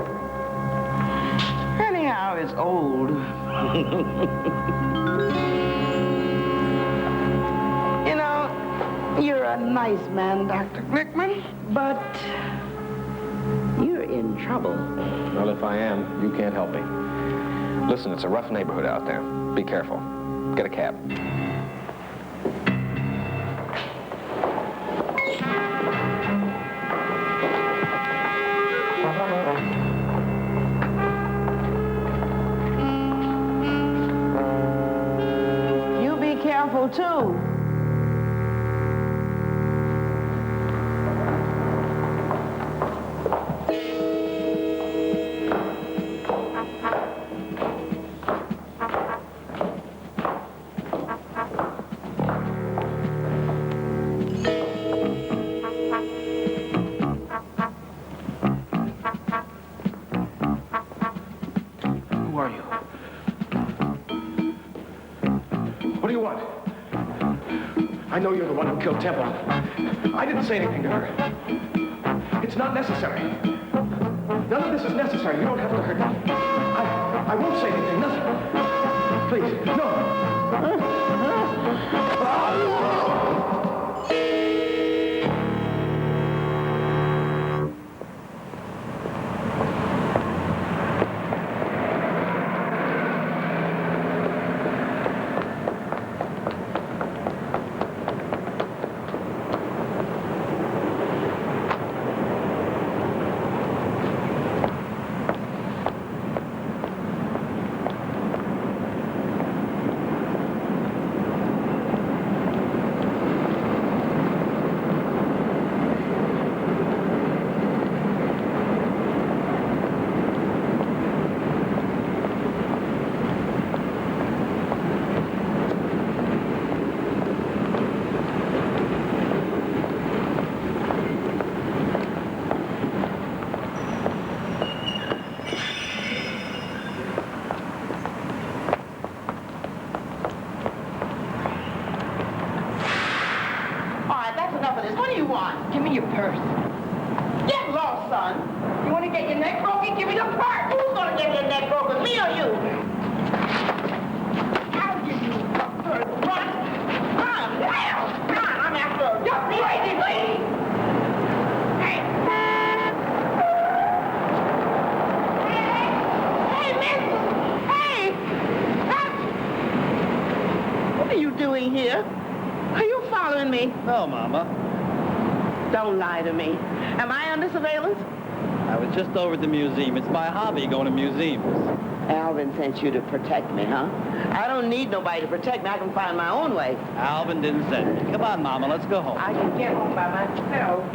Speaker 1: Anyhow, it's old. You know, you're a nice man, Dr. Glickman, but you're in trouble.
Speaker 17: Well, if I am, you can't help me. Listen, it's a rough neighborhood out there. Be careful. Get a cab.
Speaker 1: Careful too.
Speaker 17: Who are you? What do you want? I know you're the one who killed Temple. I didn't say anything to her. It's not necessary. None of this is necessary. You don't have to hurt me. I won't say anything. Nothing. Please, no.
Speaker 1: Give me your purse. Get lost, son. You want to get your neck broken? Give me the purse. Who's going to get their neck broken, me or you? I'll give you a purse. Run. Come on, I'm after her. You're crazy, please. Hey. Hey, miss. Hey. What are you doing here? Are you following me?
Speaker 12: No, Mama.
Speaker 1: Don't lie to me. Am I under surveillance?
Speaker 12: I was just over at the museum. It's my hobby, going to museums.
Speaker 1: Alvin sent you to protect me, huh? I don't need nobody to protect me. I can find my own way.
Speaker 12: Alvin didn't send me. Come on, Mama, let's go home.
Speaker 1: I can get home by myself.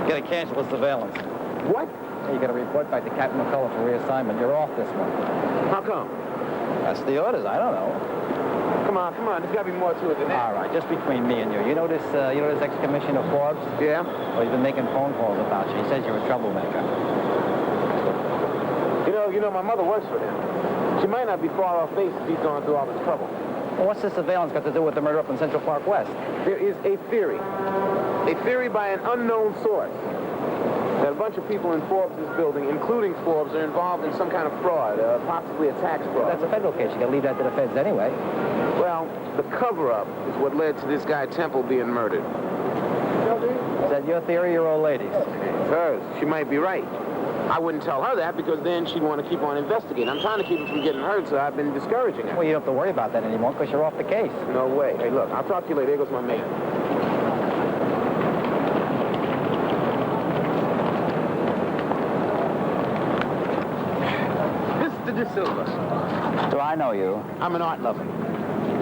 Speaker 12: Gotta cancel the surveillance.
Speaker 17: What?
Speaker 12: You gotta report back to Captain McCullough for reassignment. You're off this one.
Speaker 17: How come?
Speaker 12: That's the orders. I don't know.
Speaker 7: Come on. There's got to be more to it than that.
Speaker 12: All right, just between me and you. You know this ex-commissioner Forbes?
Speaker 7: Yeah?
Speaker 12: Well, he's been making phone calls about you. He says you're a troublemaker.
Speaker 7: You know, my mother works for him. She might not be far off base if he's going through all this trouble.
Speaker 12: Well, what's this surveillance got to do with the murder up in Central Park West?
Speaker 7: There is a theory by an unknown source, that a bunch of people in Forbes' building, including Forbes, are involved in some kind of fraud, possibly a tax fraud.
Speaker 12: That's a federal case. You got to leave that to the feds anyway.
Speaker 7: Well, the cover-up is what led to this guy Temple being murdered.
Speaker 12: Is that your theory or your old lady's?
Speaker 7: It's hers. She might be right. I wouldn't tell her that because then she'd want to keep on investigating. I'm trying to keep her from getting hurt, so I've been discouraging her.
Speaker 12: Well, you don't have to worry about that anymore because you're off the case.
Speaker 7: No way. Hey, look, I'll talk to you later. Here goes my man. Mr. De Silva.
Speaker 9: Do I know you?
Speaker 7: I'm an art lover.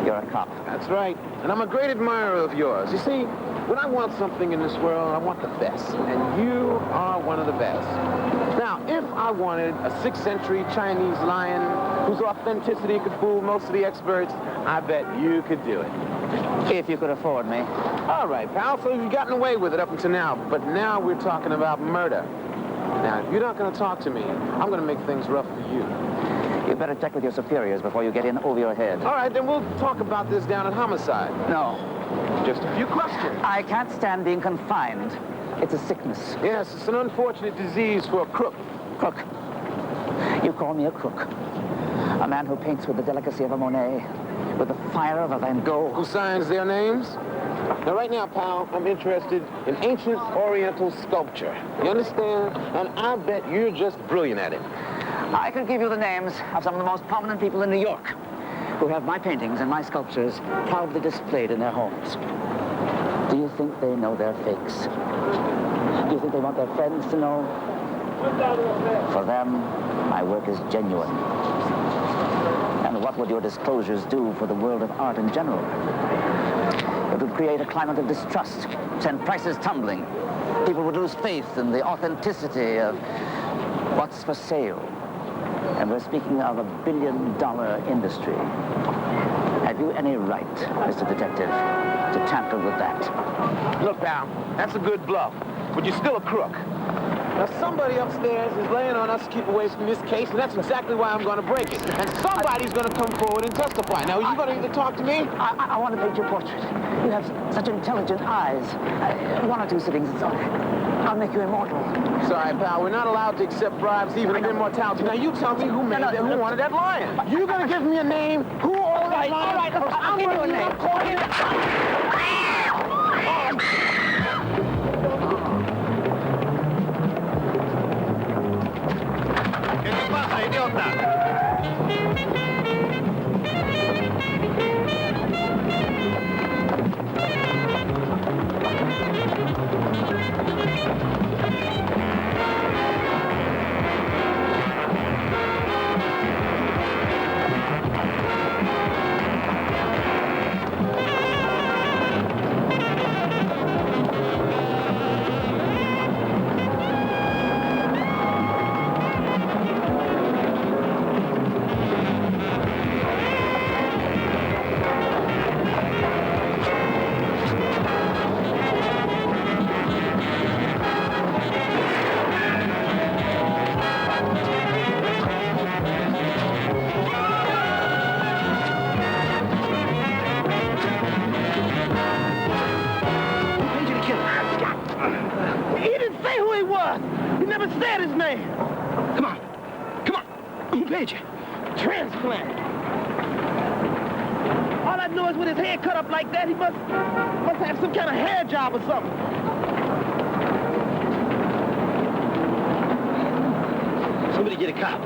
Speaker 9: You're a cop.
Speaker 7: That's right. And I'm a great admirer of yours. You see, when I want something in this world, I want the best. And you are one of the best. Now, if I wanted a 6th century Chinese lion whose authenticity could fool most of the experts, I bet you could do it.
Speaker 9: If you could afford me.
Speaker 7: All right, pal, so you've gotten away with it up until now. But now we're talking about murder. Now, if you're not going to talk to me, I'm going to make things rough for you.
Speaker 9: You'd better check with your superiors before you get in over your head.
Speaker 7: All right, then we'll talk about this down at homicide.
Speaker 9: No.
Speaker 7: Just a few questions.
Speaker 9: I can't stand being confined. It's a sickness.
Speaker 7: Yes, it's an unfortunate disease for a crook.
Speaker 9: Crook. You call me a crook. A man who paints with the delicacy of a Monet, with the fire of a Van Gogh.
Speaker 7: Who signs their names? Now, right now, pal, I'm interested in ancient Oriental sculpture. You understand? And I bet you're just brilliant at it.
Speaker 9: I could give you the names of some of the most prominent people in New York who have my paintings and my sculptures proudly displayed in their homes. Do you think they know they're fakes? Do you think they want their friends to know? For them, my work is genuine. And what would your disclosures do for the world of art in general? It would create a climate of distrust, send prices tumbling. People would lose faith in the authenticity of what's for sale. And we're speaking of $1 billion industry. Have you any right, Mr. Detective, to tamper with that?
Speaker 7: Look, pal, that's a good bluff, but you're still a crook. Now, somebody upstairs is laying on us to keep away from this case, and that's exactly why I'm going to break it. And somebody's going to come forward and testify. Now, are you going to either talk to me?
Speaker 9: I want to paint your portrait. You have such intelligent eyes. 1 or 2 sittings, it's all. I'll make you immortal.
Speaker 7: Sorry, pal, we're not allowed to accept bribes, even of immortality. Now, you tell me who made that, who wanted that lion. You're going to give me a name? Who ordered that lion?
Speaker 9: All right, I'll give you a name.
Speaker 16: ¿Qué te pasa, idiota?
Speaker 11: Said his name. Come on. Who paid you? Transplant. All I know is with his hair cut up like that, he must have some kind of hair job or something. Somebody get a cop.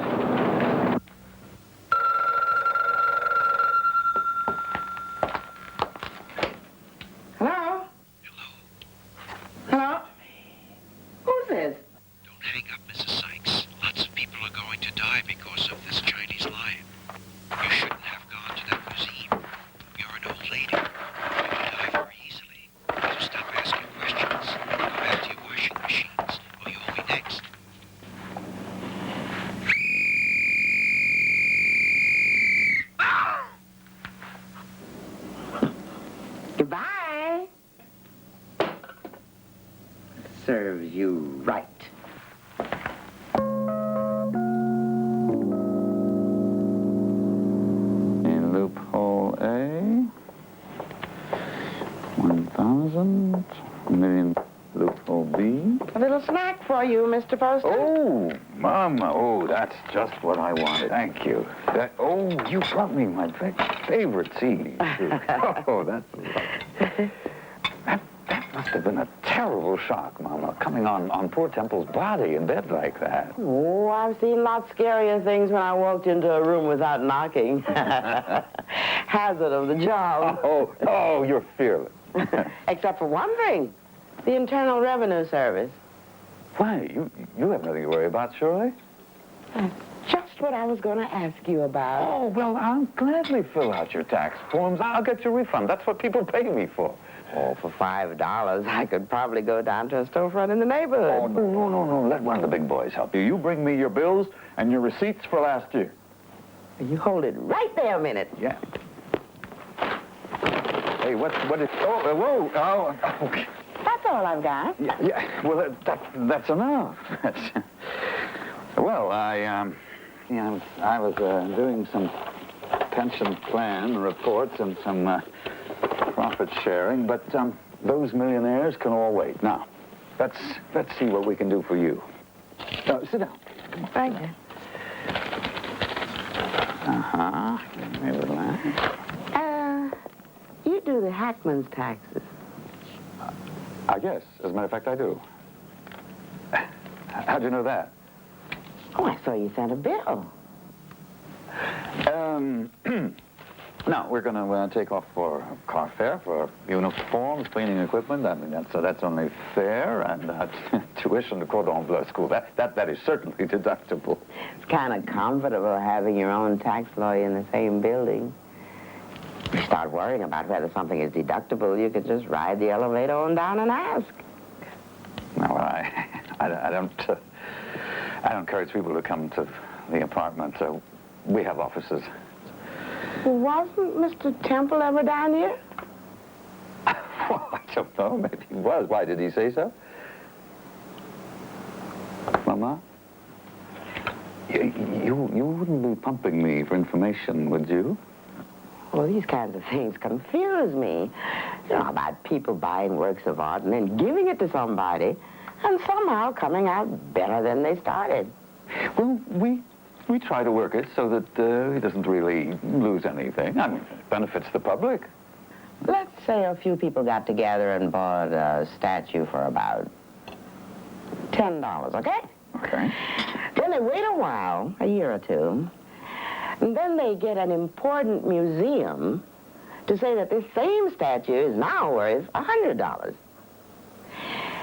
Speaker 13: Hello? Hello? Who's this?
Speaker 18: Hang up, Mrs. Sykes. Lots of people are going to die because of this Chinese lion. You shouldn't have gone to that museum. You're an old lady. You can die very easily. So stop asking questions. Go back to your washing machines, or you'll be next.
Speaker 9: serves you right. In loophole A, 1,000, million. Loophole B.
Speaker 1: A little snack for you, Mr. Poston.
Speaker 9: Oh, Mama. Oh, that's just what I wanted. Thank you. You brought me my favorite CD. Oh, that's lovely. That must have been a terrible shock, Mama, coming on poor Temple's body in bed like that.
Speaker 1: Oh, I've seen lots scarier things when I walked into a room without knocking. Hazard of the job.
Speaker 9: Oh, you're fearless.
Speaker 1: Except for one thing. The Internal Revenue Service.
Speaker 9: Why? You have nothing to worry about, surely?
Speaker 1: That's just what I was going to ask you about.
Speaker 9: Oh, well, I'll gladly fill out your tax forms. I'll get your refund. That's what people pay me for.
Speaker 1: Oh, for $5, I could probably go down to a storefront in the neighborhood.
Speaker 9: Oh, no. Let one of the big boys help you. You bring me your bills and your receipts for last year.
Speaker 1: You hold it right there a minute.
Speaker 9: Yeah. Hey, what is... Oh, whoa. Oh, okay.
Speaker 1: That's all I've got.
Speaker 9: Yeah. Well, that's enough. Well, I was doing some pension plan reports and some profit sharing, but those millionaires can all wait. Now, let's see what we can do for you. Sit down.
Speaker 1: Thank you.
Speaker 9: Let me relax.
Speaker 1: You do the Hackman's taxes.
Speaker 9: I guess. As a matter of fact, I do. How'd you know that?
Speaker 1: Oh, I saw you sent a bill.
Speaker 9: No, we're going to take off for car fare, for uniforms, cleaning equipment. I mean, that's only fair, and tuition to Cordon Bleu school. That is certainly deductible.
Speaker 1: It's kind of comfortable having your own tax lawyer in the same building. If you start worrying about whether something is deductible, you could just ride the elevator on down and ask.
Speaker 9: No, well, I don't encourage people to come to the apartment. We have offices.
Speaker 1: Wasn't Mr. Temple ever down here?
Speaker 9: Well, I don't know. Maybe he was. Why, did he say so? Mama? You wouldn't be pumping me for information, would you?
Speaker 1: Well, these kinds of things confuse me. You know, about people buying works of art and then giving it to somebody and somehow coming out better than they started.
Speaker 9: Well, we try to work it so that he doesn't really lose anything. I mean, it benefits the public.
Speaker 1: Let's say a few people got together and bought a statue for about $10, okay?
Speaker 9: Okay.
Speaker 1: Then they wait a while, a year or two, and then they get an important museum to say that this same statue is now worth $100.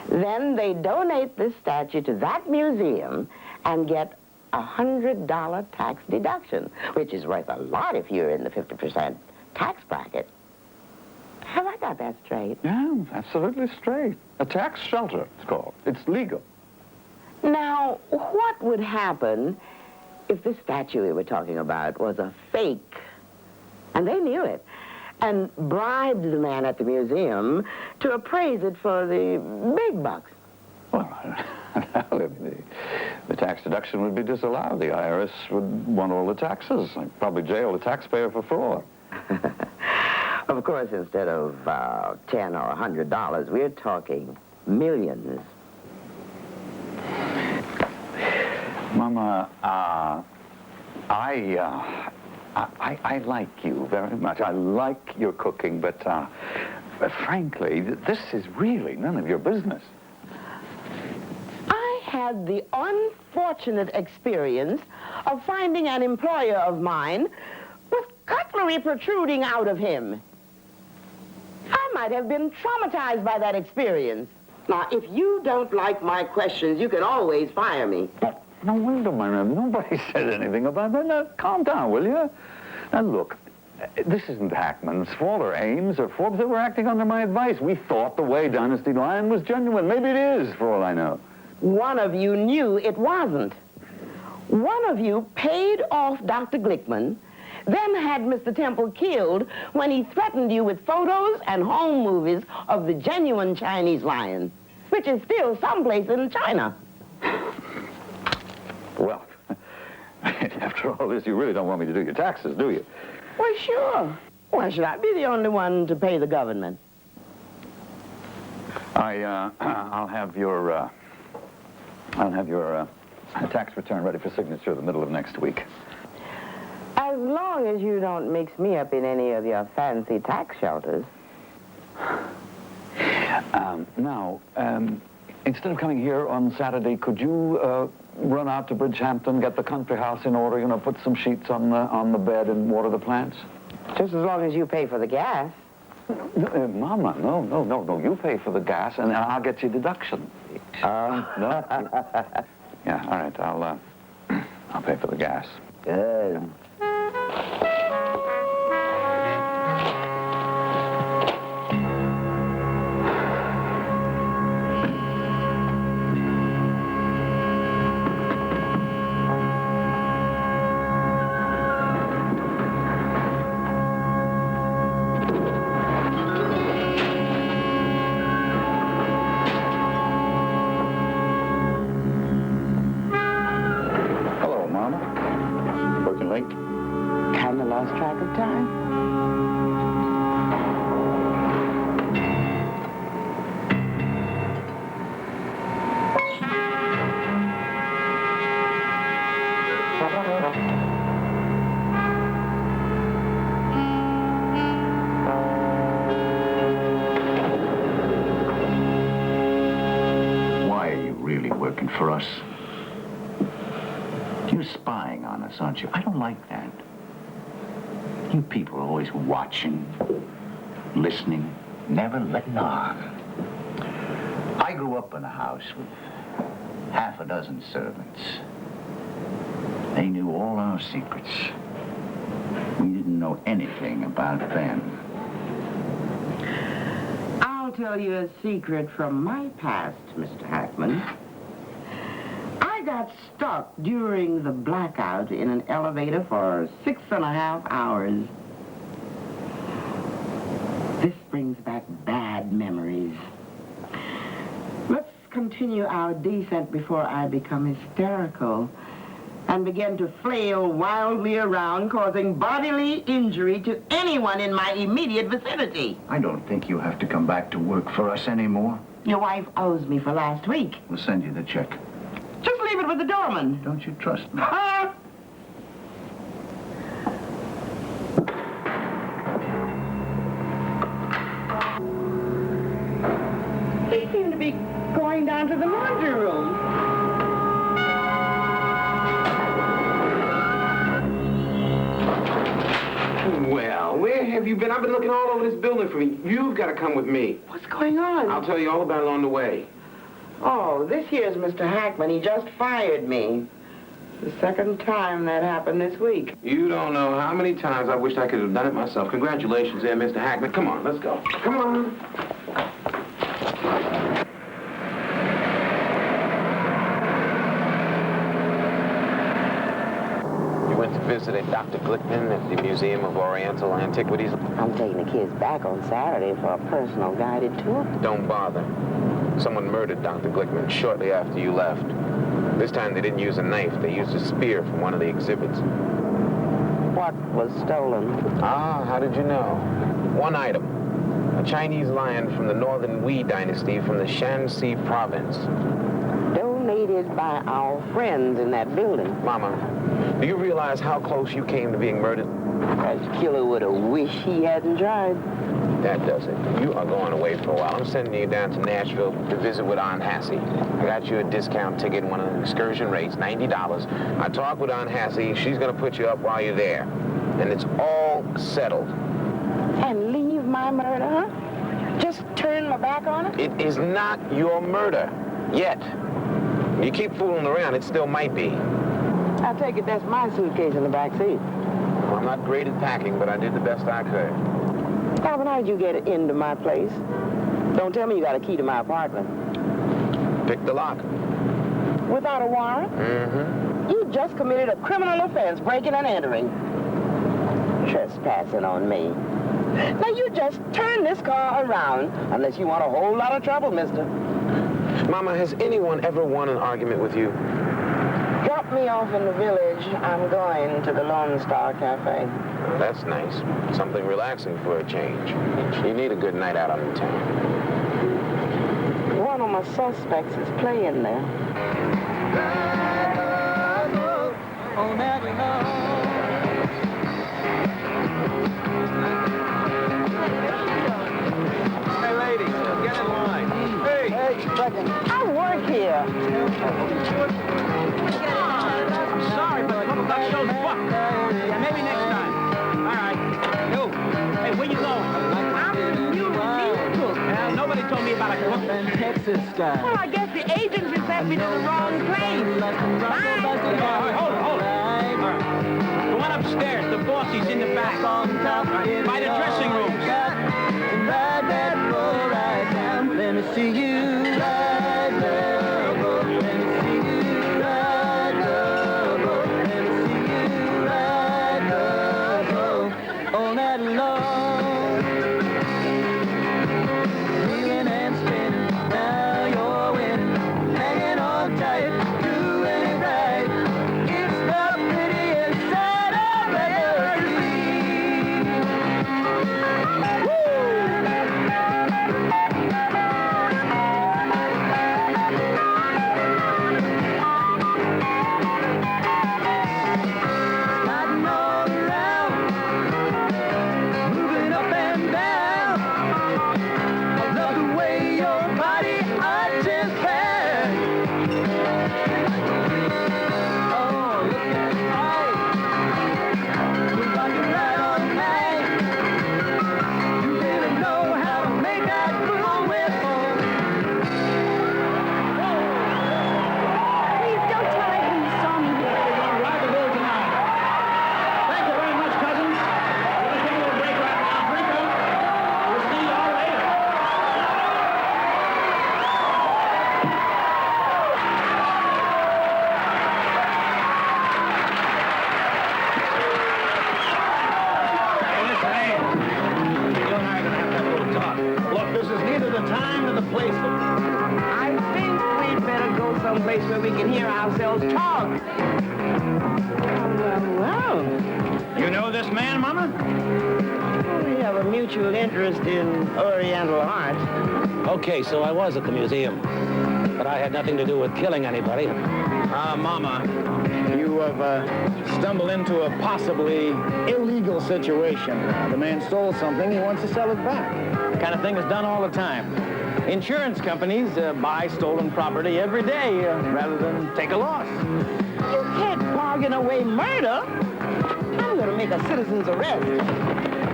Speaker 1: Then they donate this statue to that museum and get a $100 tax deduction, which is worth a lot if you're in the 50% tax bracket. Have I got that straight?
Speaker 9: Yeah, absolutely straight. A tax shelter, it's called. It's legal.
Speaker 1: Now, what would happen if this statue we were talking about was a fake, and they knew it, and bribed the man at the museum to appraise it for the big bucks?
Speaker 9: Well, the tax deduction would be disallowed. The IRS would want all the taxes. I'd probably jail the taxpayer for fraud.
Speaker 1: Of course, instead of $10 or $100, we're talking millions.
Speaker 9: Mama, I like you very much. I like your cooking, but frankly, this is really none of your business.
Speaker 1: I had the unfortunate experience of finding an employer of mine with cutlery protruding out of him. I might have been traumatized by that experience. Now, if you don't like my questions, you can always fire me.
Speaker 9: No, wait a minute. Nobody said anything about that. Now, calm down, will you? Now, look, this isn't Hackman's fault or Ames or Forbes. They were acting under my advice. We thought the Way Dynasty line was genuine. Maybe it is, for all I know.
Speaker 1: One of you knew it wasn't. One of you paid off Dr. Glickman, then had Mr. Temple killed when he threatened you with photos and home movies of the genuine Chinese lion. which is still someplace in China.
Speaker 19: Well, after all this, you really don't want me to do your taxes, do you?
Speaker 1: Well, sure. Why should I be the only one to pay the government?
Speaker 19: I'll have your tax return ready for signature the middle of next week.
Speaker 1: As long as you don't mix me up in any of your fancy tax shelters.
Speaker 19: Now, instead of coming here on Saturday, could you run out to Bridgehampton, get the country house in order, put some sheets on the bed and water the plants?
Speaker 1: Just as long as you pay for the gas.
Speaker 19: Mama, no. You pay for the gas, and I'll get you deduction. No. Yeah, all right. I'll pay for the gas.
Speaker 1: Good. Kinda lost track of time.
Speaker 14: Why are you really working for us? You're spying on us, aren't you? I don't like that. You people are always watching, listening, never letting on. I grew up in a house with half a dozen servants. They knew all our secrets. We didn't know anything about them.
Speaker 1: I'll tell you a secret from my past, Mr. Hackman. I got stuck during the blackout in an elevator for 6.5 hours. This brings back bad memories. Let's continue our descent before I become hysterical and begin to flail wildly around, causing bodily injury to anyone in my immediate vicinity.
Speaker 14: I don't think you have to come back to work for us anymore.
Speaker 1: Your wife owes me for last week.
Speaker 14: We'll send you the check.
Speaker 1: Just leave it with the doorman.
Speaker 14: Don't you trust me?
Speaker 1: They seem to be going down to the laundry room.
Speaker 6: Well, where have you been? I've been looking all over this building for you. You've got to come with me.
Speaker 1: What's going on?
Speaker 6: I'll tell you all about it on the way.
Speaker 1: Oh, this here's Mr. Hackman. He just fired me. The second time that happened this week.
Speaker 6: You don't know how many times I wished I could have done it myself. Congratulations there, Mr. Hackman. Come on, let's go. Come on. You went to visit Dr. Glickman at the Museum of Oriental Antiquities?
Speaker 1: I'm taking the kids back on Saturday for a personal guided tour.
Speaker 6: Don't bother. Someone murdered Dr. Glickman shortly after you left. This time they didn't use a knife. They used a spear from one of the exhibits.
Speaker 1: What was stolen?
Speaker 6: Ah, how did you know? One item. A Chinese lion from the northern Wei dynasty from the Shanxi province.
Speaker 1: Donated by our friends in that building.
Speaker 6: Mama, do you realize how close you came to being murdered?
Speaker 1: That killer would have wished he hadn't tried.
Speaker 6: That does it. You are going away for a while. I'm sending you down to Nashville to visit with Aunt Hassie. I got you a discount ticket, one of the excursion rates, $90. I talked with Aunt Hassie. She's going to put you up while you're there. And it's all settled.
Speaker 1: And leave my murder, huh? Just turn my back on it?
Speaker 6: It is not your murder. Yet. You keep fooling around, it still might be.
Speaker 1: I take it that's my suitcase in the back seat.
Speaker 6: Well, I'm not great at packing, but I did the best I could.
Speaker 1: Calvin, how did you get into my place? Don't tell me you got a key to my apartment.
Speaker 6: Pick the lock.
Speaker 1: Without a warrant?
Speaker 6: Mm-hmm.
Speaker 1: You just committed a criminal offense, breaking and entering. Trespassing on me. Now you just turn this car around, unless you want a whole lot of trouble, mister.
Speaker 6: Mama, has anyone ever won an argument with you?
Speaker 1: Drop me off in the village. I'm going to the Lone Star Cafe.
Speaker 6: That's nice. Something relaxing for a change. You need a good night out on the town.
Speaker 1: One of my suspects is playing there.
Speaker 17: Hey, ladies, get in line. Hey!
Speaker 1: Hey, I work here.
Speaker 17: I'm sorry, but the got shows booked. Yeah, maybe next time. All right. You. Hey, where you going?
Speaker 1: I'm the new beef cook.
Speaker 17: Well, nobody told me about a cook.
Speaker 1: Texas style. Well, I guess the agent just sent me to the wrong place. Bye.
Speaker 17: Hold it. All right. The one upstairs, the boss, he's in the back. Right. By the dressing room.
Speaker 1: Ride that bull right down. Let me see you ride, double. Let me see you ride, double. Let me see you ride, double. All night long. Reeling and spinning. Now you're winning. Hanging on tight. Doing it right. It's the prettiest sight I've ever seen. Woo! Sliding all around, moving up and down. I love the way your body arches back. Oh, look at that. Look like you're right on time. You really know how to make that move with home.
Speaker 15: Please don't tell everyone you saw me here.
Speaker 17: Ride the bull tonight. Thank you very much, cousins. We're going to take a little break right now. Drink up. We'll see you all later. Hey, listen, hey. You and I are going to have to have a little talk.
Speaker 11: Look, this is neither the time nor the place.
Speaker 1: I think we'd better go someplace where we can hear ourselves talk. Well,
Speaker 17: You know this man, Mama?
Speaker 1: we have a mutual interest in Oriental art.
Speaker 9: Okay, so I was at the museum, but I had nothing to do with killing anybody.
Speaker 11: Mama, you have stumbled into a possibly illegal situation. The man stole something, he wants to sell it back. Kind of thing is done all the time. Insurance companies buy stolen property every day rather than take a loss.
Speaker 1: You can't bargain away murder. I'm going to make a citizen's arrest.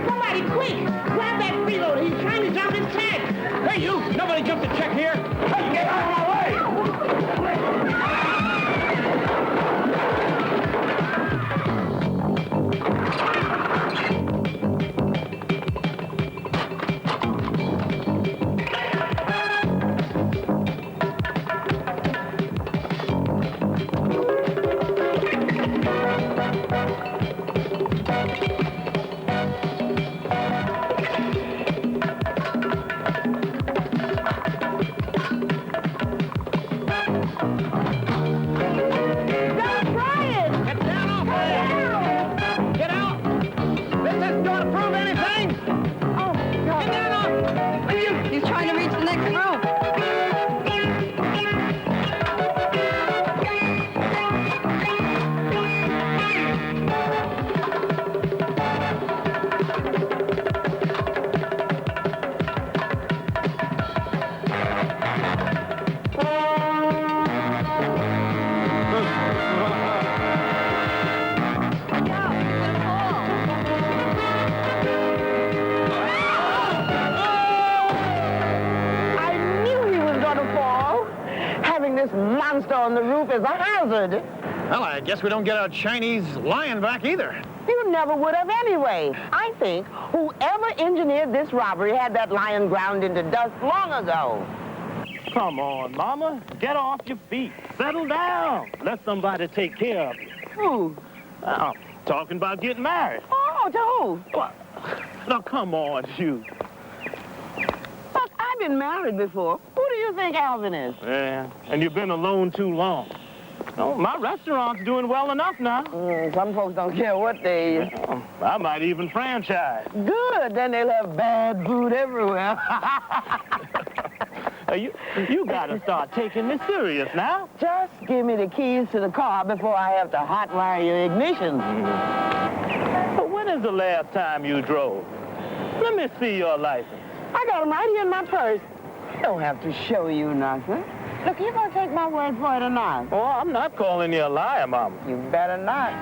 Speaker 1: Somebody quick! Grab that freeloader. He's trying to jump his check.
Speaker 17: Hey, you! Nobody jumped the check here! Hey, get out of my way!
Speaker 15: He's trying to reach the next room.
Speaker 1: This monster on the roof is a hazard.
Speaker 11: Well, I guess we don't get our Chinese lion back either.
Speaker 1: You never would have anyway. I think whoever engineered this robbery had that lion ground into dust long ago.
Speaker 20: Come on, Mama. Get off your feet. Settle down. Let somebody take care of you.
Speaker 1: Who?
Speaker 20: Oh, talking about getting married.
Speaker 1: Oh, to who?
Speaker 20: Well, now, come on, you.
Speaker 1: Look, I I've been married before. Who do you think Alvin is?
Speaker 20: Yeah, and you've been alone too long. Oh, my restaurant's doing well enough now.
Speaker 1: Some folks don't care what they eat.
Speaker 20: Oh, I might even franchise.
Speaker 1: Good, then they'll have bad food everywhere.
Speaker 20: You gotta start taking this serious now.
Speaker 1: Just give me the keys to the car before I have to hotwire your ignition.
Speaker 20: But when is the last time you drove? Let me see your license.
Speaker 1: I got them right here in my purse. Don't have to show you nothing. Look, you gonna take my word for it or not?
Speaker 20: Oh, I'm not calling you a liar, Mama.
Speaker 1: You better not.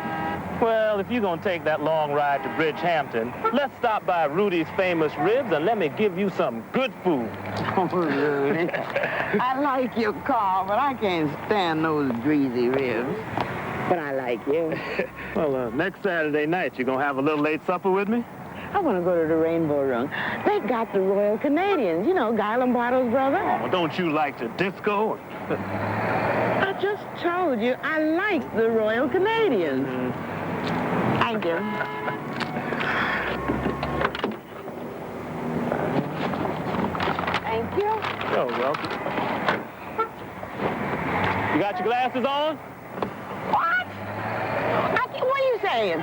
Speaker 20: Well, if you're gonna take that long ride to Bridgehampton, let's stop by Rudy's Famous Ribs and let me give you some good food.
Speaker 1: Oh, Rudy. I like your car, but I can't stand those greasy ribs. But I like you.
Speaker 20: Well, next Saturday night, you gonna have a little late supper with me?
Speaker 1: I want to go to the Rainbow Room. They got the Royal Canadians. You know, Guy Lombardo's brother.
Speaker 20: Oh, don't you like to disco?
Speaker 1: I just told you I like the Royal Canadians. Thank you. Thank you.
Speaker 20: You're welcome. You got your glasses on?
Speaker 1: What? What are you saying?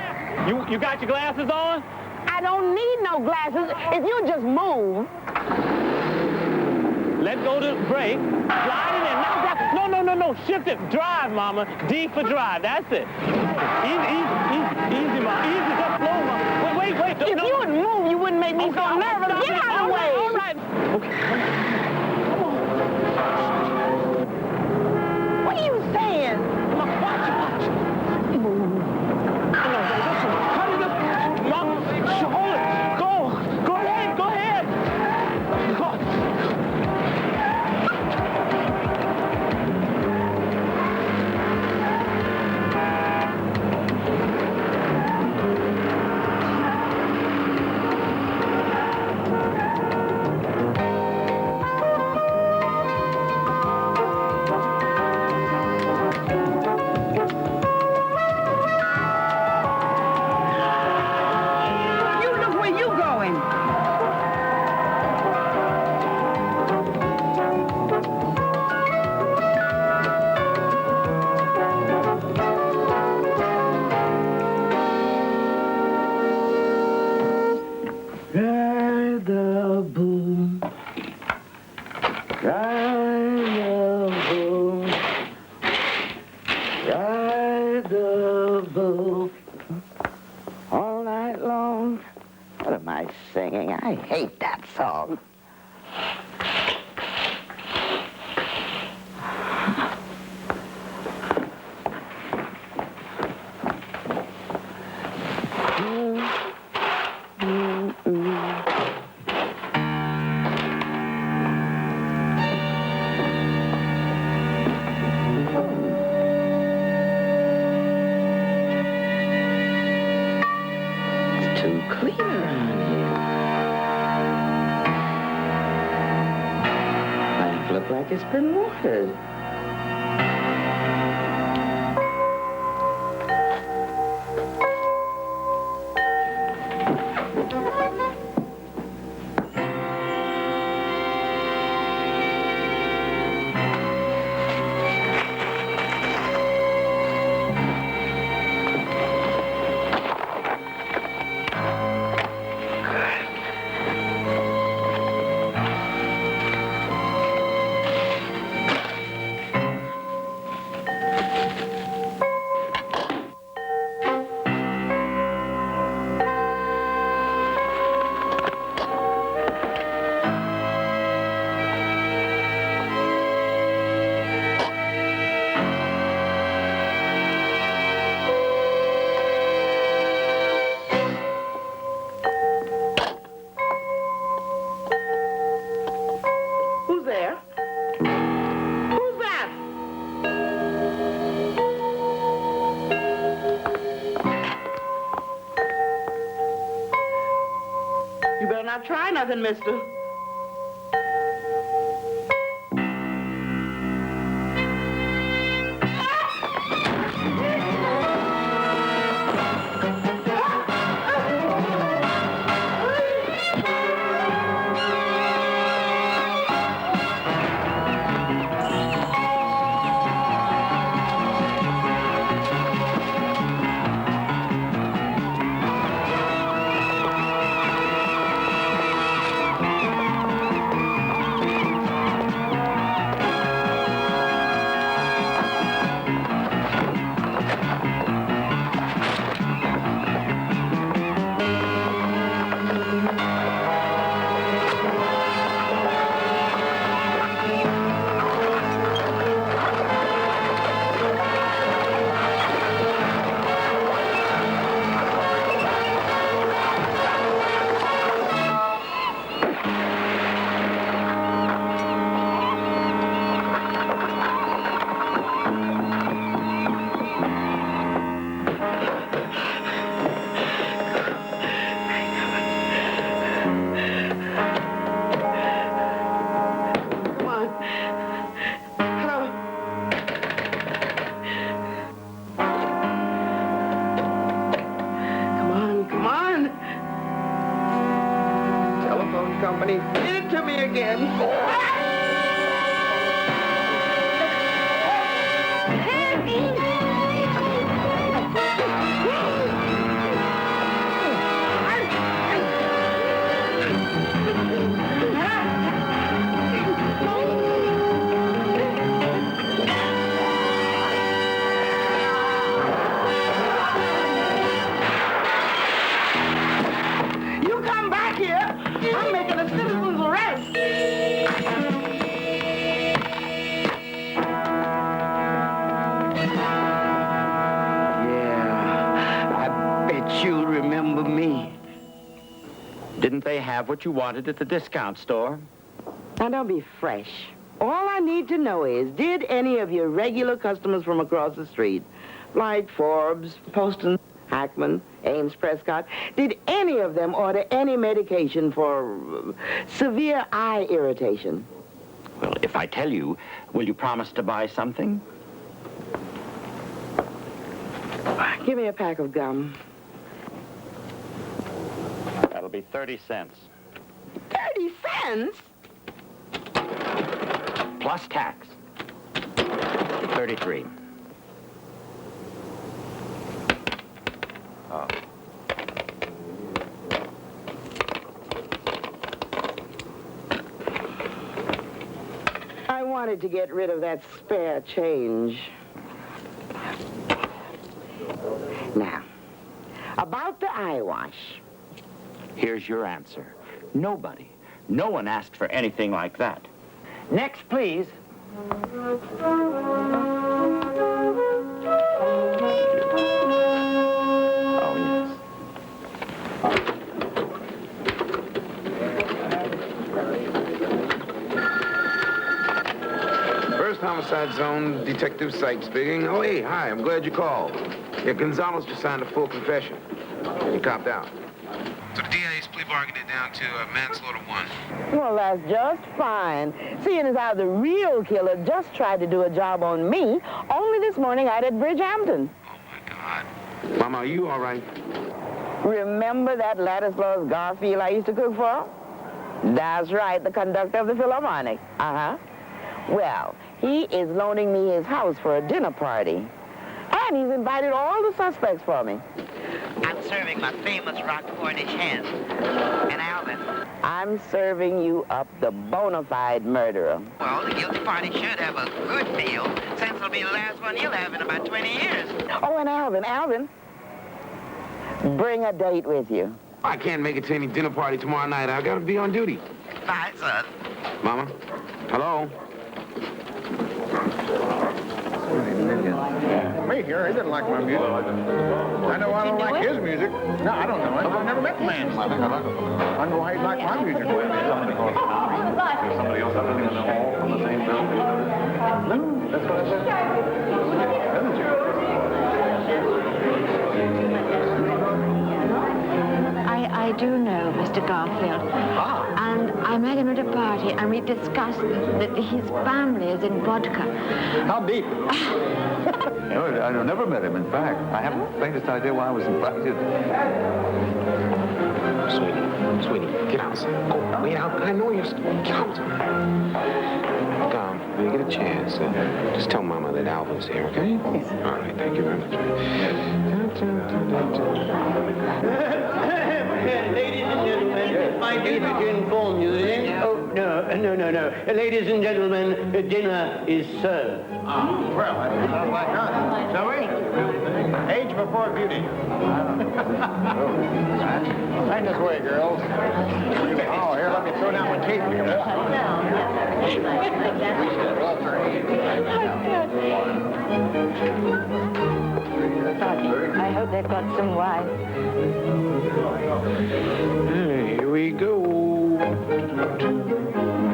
Speaker 20: You got your glasses on?
Speaker 1: I don't need no glasses if you just move.
Speaker 20: Let go to brake. Slide it in. No. Shift it. Drive, Mama. D for drive. That's it. Easy, Mama. Easy, just slow, Mama. Wait.
Speaker 1: If you would move, you wouldn't make me so nervous. Get out of the way.
Speaker 20: All right. Okay.
Speaker 1: What are you saying?
Speaker 20: Watch. Move. Cut it up. Mama, hold it. Go ahead. Go.
Speaker 1: All night long. What am I singing? I hate that song. It's been watered. Try nothing, mister. telephone company did it to me again. You come back here, I'm making a citizen's arrest.
Speaker 21: Yeah, I bet you'll remember me. Didn't they have what you wanted at the discount store?
Speaker 1: Now, don't be fresh. All I need to know is, did any of your regular customers from across the street, like Forbes, Poston, Hackman, Ames Prescott, did any of them order any medication for severe eye irritation?
Speaker 21: Well, if I tell you, will you promise to buy something?
Speaker 1: Give me a pack of gum.
Speaker 21: That'll be 30 cents.
Speaker 1: 30 cents?
Speaker 21: Plus tax. 33. Oh.
Speaker 1: I wanted to get rid of that spare change. Now, about the eye wash.
Speaker 21: Here's your answer. Nobody. No one asked for anything like that. Next, please. Oh, yes.
Speaker 6: First homicide zone, Detective Sykes speaking. Oh, hey, hi, I'm glad you called. Yeah, Gonzalez just signed a full confession. He copped out. So the DA's plea bargained it down to manslaughter 1.
Speaker 1: Well, that's just fine. Seeing as how the real killer just tried to do a job on me, only this morning out at Bridgehampton.
Speaker 6: Oh, my God. Mama, are you all right?
Speaker 1: Remember that Ladislaus Garfield I used to cook for? That's right, the conductor of the Philharmonic. Uh-huh. Well, he is loaning me his house for a dinner party. And he's invited all the suspects for me.
Speaker 9: I'm serving my famous rock Cornish hen. And Alvin.
Speaker 1: I'm serving you up the bona fide murderer.
Speaker 9: Well, the guilty party should have a good meal, since it'll be the last one he'll have in about 20 years.
Speaker 1: Oh, and Alvin, bring a date with you.
Speaker 6: I can't make it to any dinner party tomorrow night. I gotta be on duty.
Speaker 9: Bye, son.
Speaker 6: Mama? Hello?
Speaker 11: Me here, he didn't like my music. I know I don't like his music. No, I don't know him. I've never met the man. I don't know why he liked my music.
Speaker 17: Somebody else living in the hall from the same building? No, that's what I said. Haven't you?
Speaker 2: I do know Mr. Garfield. And I met him at a party, and we discussed that his family is in vodka.
Speaker 17: How deep?
Speaker 19: No, I never met him, in fact. I haven't the faintest idea why I was invited.
Speaker 6: Sweetie, get outside. Go, wait out. I know you're... Get out. Tom, when you get a chance, just tell Mama that Alvin's here, okay? Yes. All right, thank you very much.
Speaker 22: Ladies and gentlemen, my duty to inform you that... Oh, no. Ladies and gentlemen, dinner is served.
Speaker 11: Well, that sounds like us. So age before beauty. Right this way, girls. Oh, here, let me throw down my cape here.
Speaker 2: I hope they've got some wine.
Speaker 6: Here we go.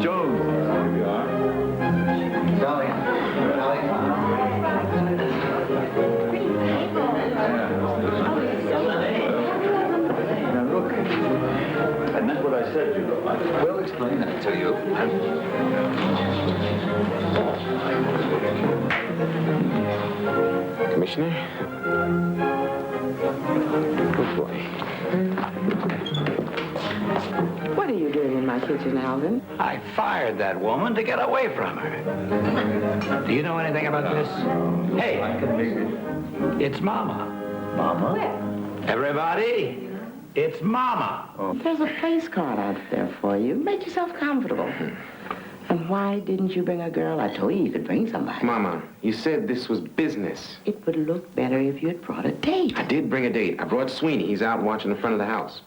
Speaker 17: Jones. Here we are. Sally. Now look, I meant what I said to you. I will explain that to you.
Speaker 6: Commissioner? Good boy.
Speaker 1: What are you doing in
Speaker 3: my kitchen, Alvin.
Speaker 14: I fired that woman to get away from her. Do you know anything about this? Hey, it's Mama.
Speaker 3: Mama?
Speaker 14: Everybody, it's Mama.
Speaker 3: There's a place card out there for you. Make yourself comfortable. And why didn't you bring a girl? I told you could bring somebody.
Speaker 6: Mama, you said this was business.
Speaker 3: It would look better if you had brought a date.
Speaker 6: I did bring a date. I brought Sweeney. He's out watching the front of the house.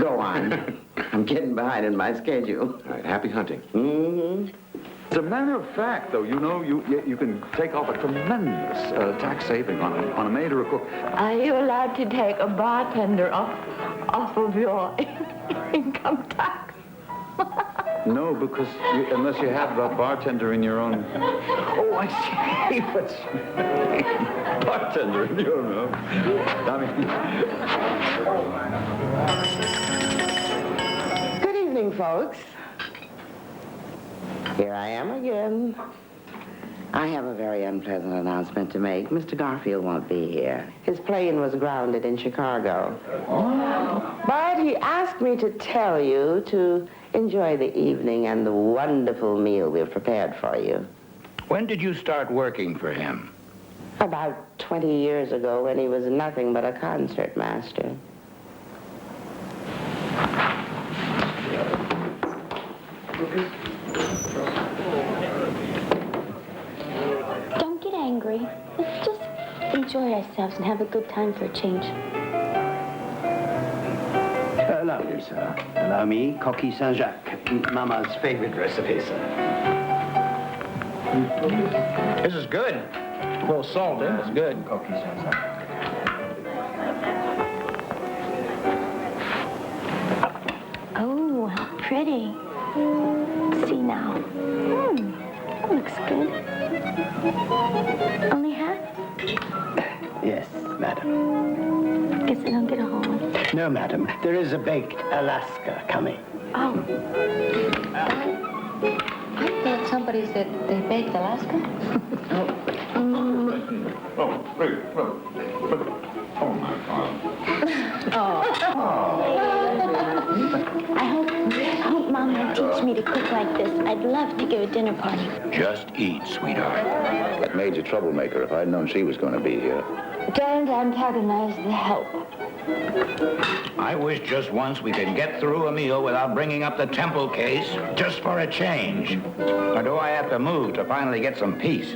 Speaker 3: Go on. I'm getting behind in my schedule.
Speaker 6: All right, happy hunting.
Speaker 3: Mm-hmm.
Speaker 19: As a matter of fact, though, you know, you can take off a tremendous tax saving on a maid or a cook.
Speaker 2: Are you allowed to take a bartender off of your income tax?
Speaker 19: No, because unless you have a bartender in your own... Oh, I see. What's... bartender in your own...
Speaker 3: Good evening, folks. Here I am again. I have a very unpleasant announcement to make. Mr. Garfield won't be here. His plane was grounded in Chicago. But he asked me to tell you to enjoy the evening and the wonderful meal we've prepared for you.
Speaker 14: When did you start working for him?
Speaker 3: About 20 years ago, when he was nothing but a concert master.
Speaker 10: Don't get angry. Let's just enjoy ourselves and have a good time for a change.
Speaker 22: Allow me, sir. Allow me, Coquille Saint-Jacques, Mama's favorite recipe, sir.
Speaker 11: This is good. A little salty. It's good. Coquille Saint-Jacques.
Speaker 10: Oh, how pretty. See now. That looks good. Only half?
Speaker 22: Yes, madam.
Speaker 10: Guess I don't get a whole one.
Speaker 22: No, madam. There is a baked Alaska coming.
Speaker 10: Oh. I thought somebody said they baked Alaska.
Speaker 19: Oh, wait. Oh, my God.
Speaker 10: I hope Mom will teach me to cook like this. I'd love to give a dinner party.
Speaker 14: Just eat, sweetheart.
Speaker 19: That maid's a troublemaker. If I'd known she was going to be here.
Speaker 10: Don't antagonize the help.
Speaker 14: I wish just once we could get through a meal without bringing up the temple case, just for a change. Or do I have to move to finally get some peace?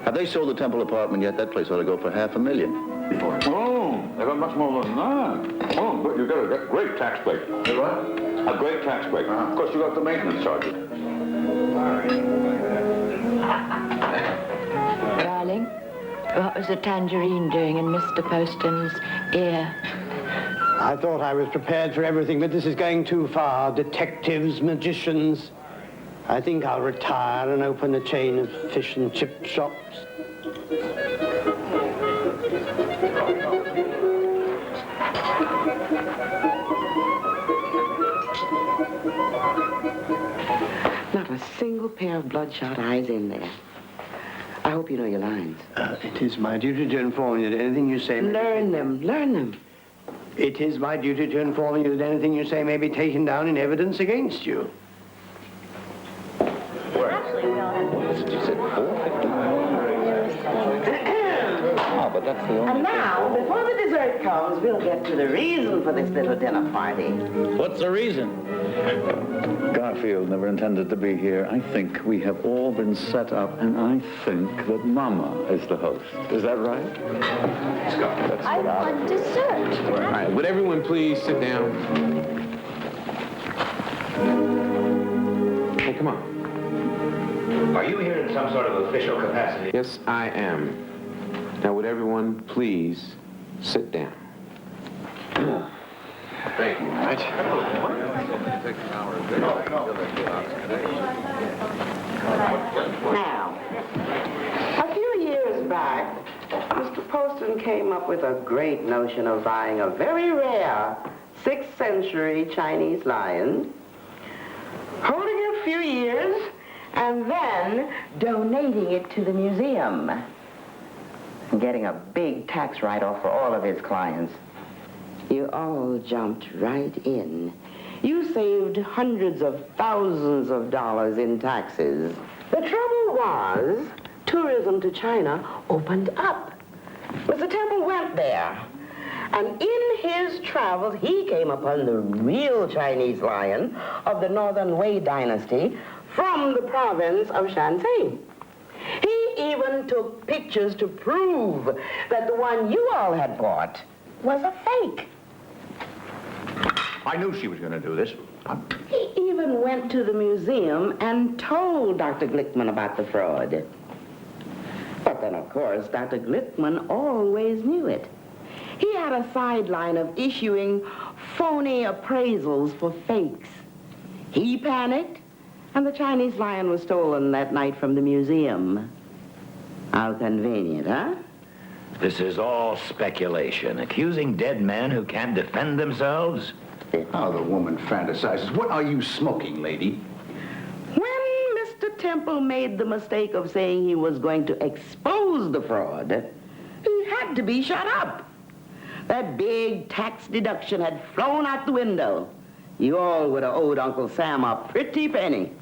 Speaker 19: Have they sold the temple apartment yet? That place ought to go for $500,000. Oh, they got much more than that. Oh, but you got a great tax break. What? A great tax break. Of course, you got the maintenance charges.
Speaker 2: Darling, what was the tangerine doing in Mr. Poston's ear?
Speaker 22: I thought I was prepared for everything, but this is going too far. Detectives, magicians. I think I'll retire and open a chain of fish and chip shops.
Speaker 3: Not a single pair of bloodshot eyes in there. I hope you know your lines.
Speaker 22: It is my duty to inform you that anything you say...
Speaker 3: Learn them.
Speaker 22: It is my duty to inform you that anything you say may be taken down in evidence against you.
Speaker 10: Actually, we all have to.
Speaker 19: You said 450? Oh, but that's the only...
Speaker 3: And now, before the dessert comes, we'll get to the reason for this little dinner party.
Speaker 12: What's the reason?
Speaker 19: Garfield never intended to be here. I think we have all been set up, and I think that Mama is the host. Is that right?
Speaker 10: I want dessert.
Speaker 6: All right, would everyone please sit down? Hey, come on.
Speaker 14: Are you here in some sort of official capacity?
Speaker 6: Yes, I am. Now, would everyone please sit down?
Speaker 14: Thank you.
Speaker 3: Now, a few years back, Mr. Poston came up with a great notion of buying a very rare 6th century Chinese lion, holding it a few years, and then donating it to the museum, and getting a big tax write-off for all of his clients. You all jumped right in You saved hundreds of thousands of dollars in taxes. The trouble was, tourism to China opened up. Mr. Temple went there, and in his travels, he came upon the real Chinese lion of the Northern Wei dynasty from the province of Shanxi. He even took pictures to prove that the one you all had bought was a fake.
Speaker 19: I knew she was going to do this.
Speaker 3: He even went to the museum and told Dr. Glickman about the fraud. But then, of course, Dr. Glickman always knew it. He had a sideline of issuing phony appraisals for fakes. He panicked, and the Chinese lion was stolen that night from the museum. How convenient, huh?
Speaker 14: This is all speculation. Accusing dead men who can't defend themselves?
Speaker 19: How the woman fantasizes. What are you smoking, lady?
Speaker 3: When Mr. Temple made the mistake of saying he was going to expose the fraud, he had to be shut up. That big tax deduction had flown out the window. You all would have owed Uncle Sam a pretty penny.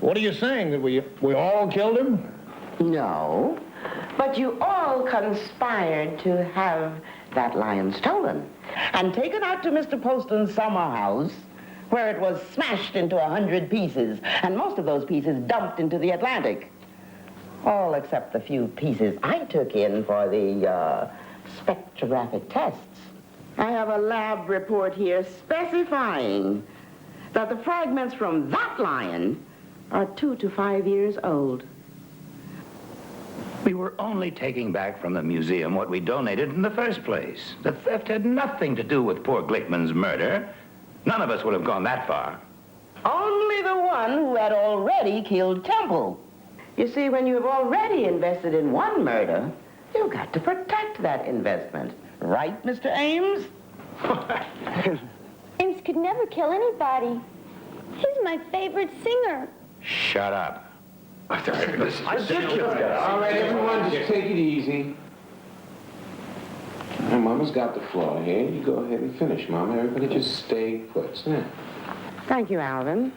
Speaker 11: What are you saying, that we all killed him?
Speaker 3: No, but you all conspired to have that lion stolen and taken out to Mr. Poston's summer house, where it was smashed into 100 pieces, and most of those pieces dumped into the Atlantic. All except the few pieces I took in for the spectrographic tests. I have a lab report here specifying that the fragments from that lion are 2 to 5 years old.
Speaker 14: We were only taking back from the museum what we donated in the first place. The theft had nothing to do with poor Glickman's murder. None of us would have gone that far.
Speaker 3: Only the one who had already killed Temple. You see, when you have already invested in one murder, you've got to protect that investment. Right, Mr. Ames?
Speaker 10: Ames could never kill anybody. He's my favorite singer.
Speaker 14: Shut up.
Speaker 7: All right, everyone, just take it easy. All right, Mama's got the floor here. You go ahead and finish, Mama. Everybody just stay put. Yeah.
Speaker 3: Thank you, Alvin.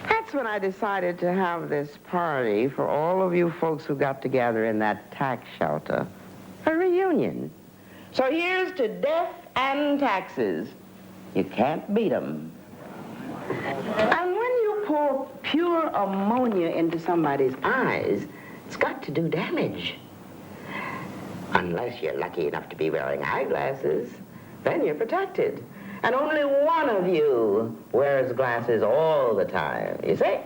Speaker 3: That's when I decided to have this party for all of you folks who got together in that tax shelter. A reunion. So here's to death and taxes. You can't beat 'em. And when you pour pure ammonia into somebody's eyes, it's got to do damage. Unless you're lucky enough to be wearing eyeglasses, then you're protected. And only one of you wears glasses all the time, you see?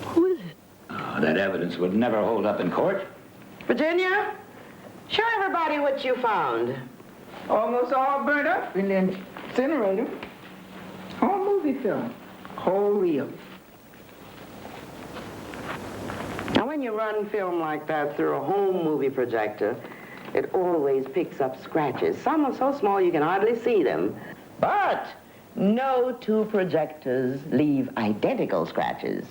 Speaker 14: Who is it? Oh, that evidence would never hold up in court.
Speaker 3: Virginia, show everybody what you found.
Speaker 13: Almost all burnt up in the incinerator. Whole movie film. Whole reel.
Speaker 3: Now, when you run film like that through a home movie projector, it always picks up scratches. Some are so small you can hardly see them. But no two projectors leave identical scratches.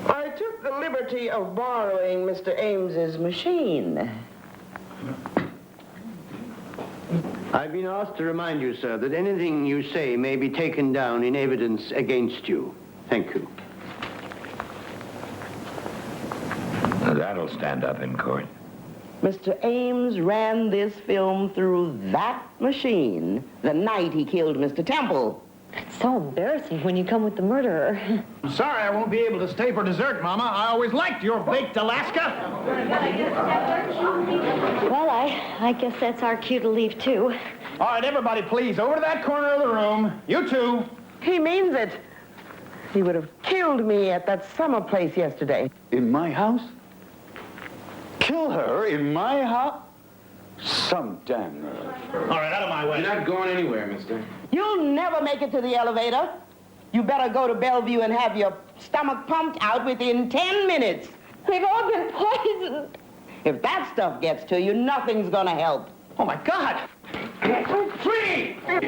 Speaker 3: I took the liberty of borrowing Mr. Ames's machine.
Speaker 22: I've been asked to remind you, sir, that anything you say may be taken down in evidence against you. Thank you.
Speaker 14: That'll stand up in court.
Speaker 3: Mr. Ames ran this film through that machine the night he killed Mr. Temple.
Speaker 2: It's so embarrassing when you come with the murderer.
Speaker 11: I'm sorry I won't be able to stay for dessert, Mama. I always liked your baked Alaska.
Speaker 2: Well, I guess that's our cue to leave, too.
Speaker 11: All right, everybody, please, over to that corner of the room. You two.
Speaker 3: He means it. He would have killed me at that summer place yesterday.
Speaker 19: In my house? Kill her in my house? Some damn nerve.
Speaker 11: All right, out of my way.
Speaker 7: You're not going anywhere, mister.
Speaker 3: You'll never make it to the elevator. You better go to Bellevue and have your stomach pumped out within 10 minutes.
Speaker 2: We've all been poisoned.
Speaker 3: If that stuff gets to you, nothing's gonna help.
Speaker 11: Oh, my God. Free!
Speaker 12: I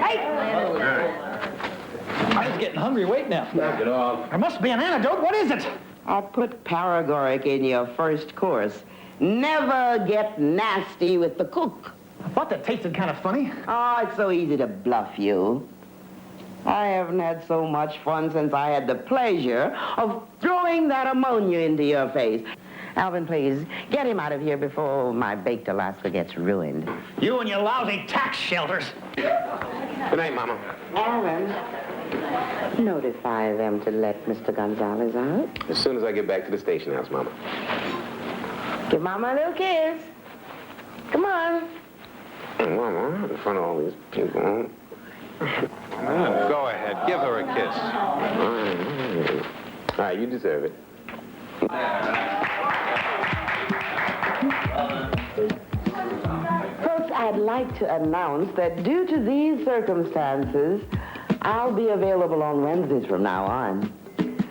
Speaker 12: was getting hungry. Wait now.
Speaker 7: Knock it off.
Speaker 11: There must be an antidote. What is it?
Speaker 3: I'll put paregoric in your first course. Never get nasty with the cook.
Speaker 11: I thought that tasted kind of funny.
Speaker 3: Oh, it's so easy to bluff you. I haven't had so much fun since I had the pleasure of throwing that ammonia into your face. Alvin, please, get him out of here before my baked Alaska gets ruined.
Speaker 11: You and your lousy tax shelters.
Speaker 6: Good night, Mama.
Speaker 3: Alvin, notify them to let Mr. Gonzalez out.
Speaker 6: As soon as I get back to the station house, Mama.
Speaker 3: Give Mama a little kiss. Come on.
Speaker 6: Mama, in front of all these people.
Speaker 7: Go ahead, give her a kiss.
Speaker 6: All right, you deserve it.
Speaker 3: Folks, I'd like to announce that due to these circumstances, I'll be available on Wednesdays from now on.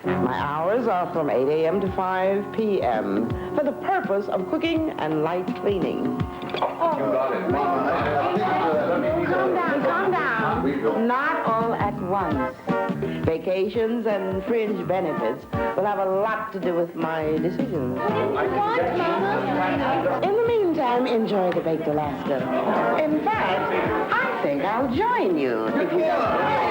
Speaker 3: My hours are from 8 a.m. to 5 p.m. for the purpose of cooking and light cleaning. Calm down. Not all at once. Vacations and fringe benefits will have a lot to do with my decisions. In the meantime, enjoy the baked Alaska. In fact, I think I'll join you if you...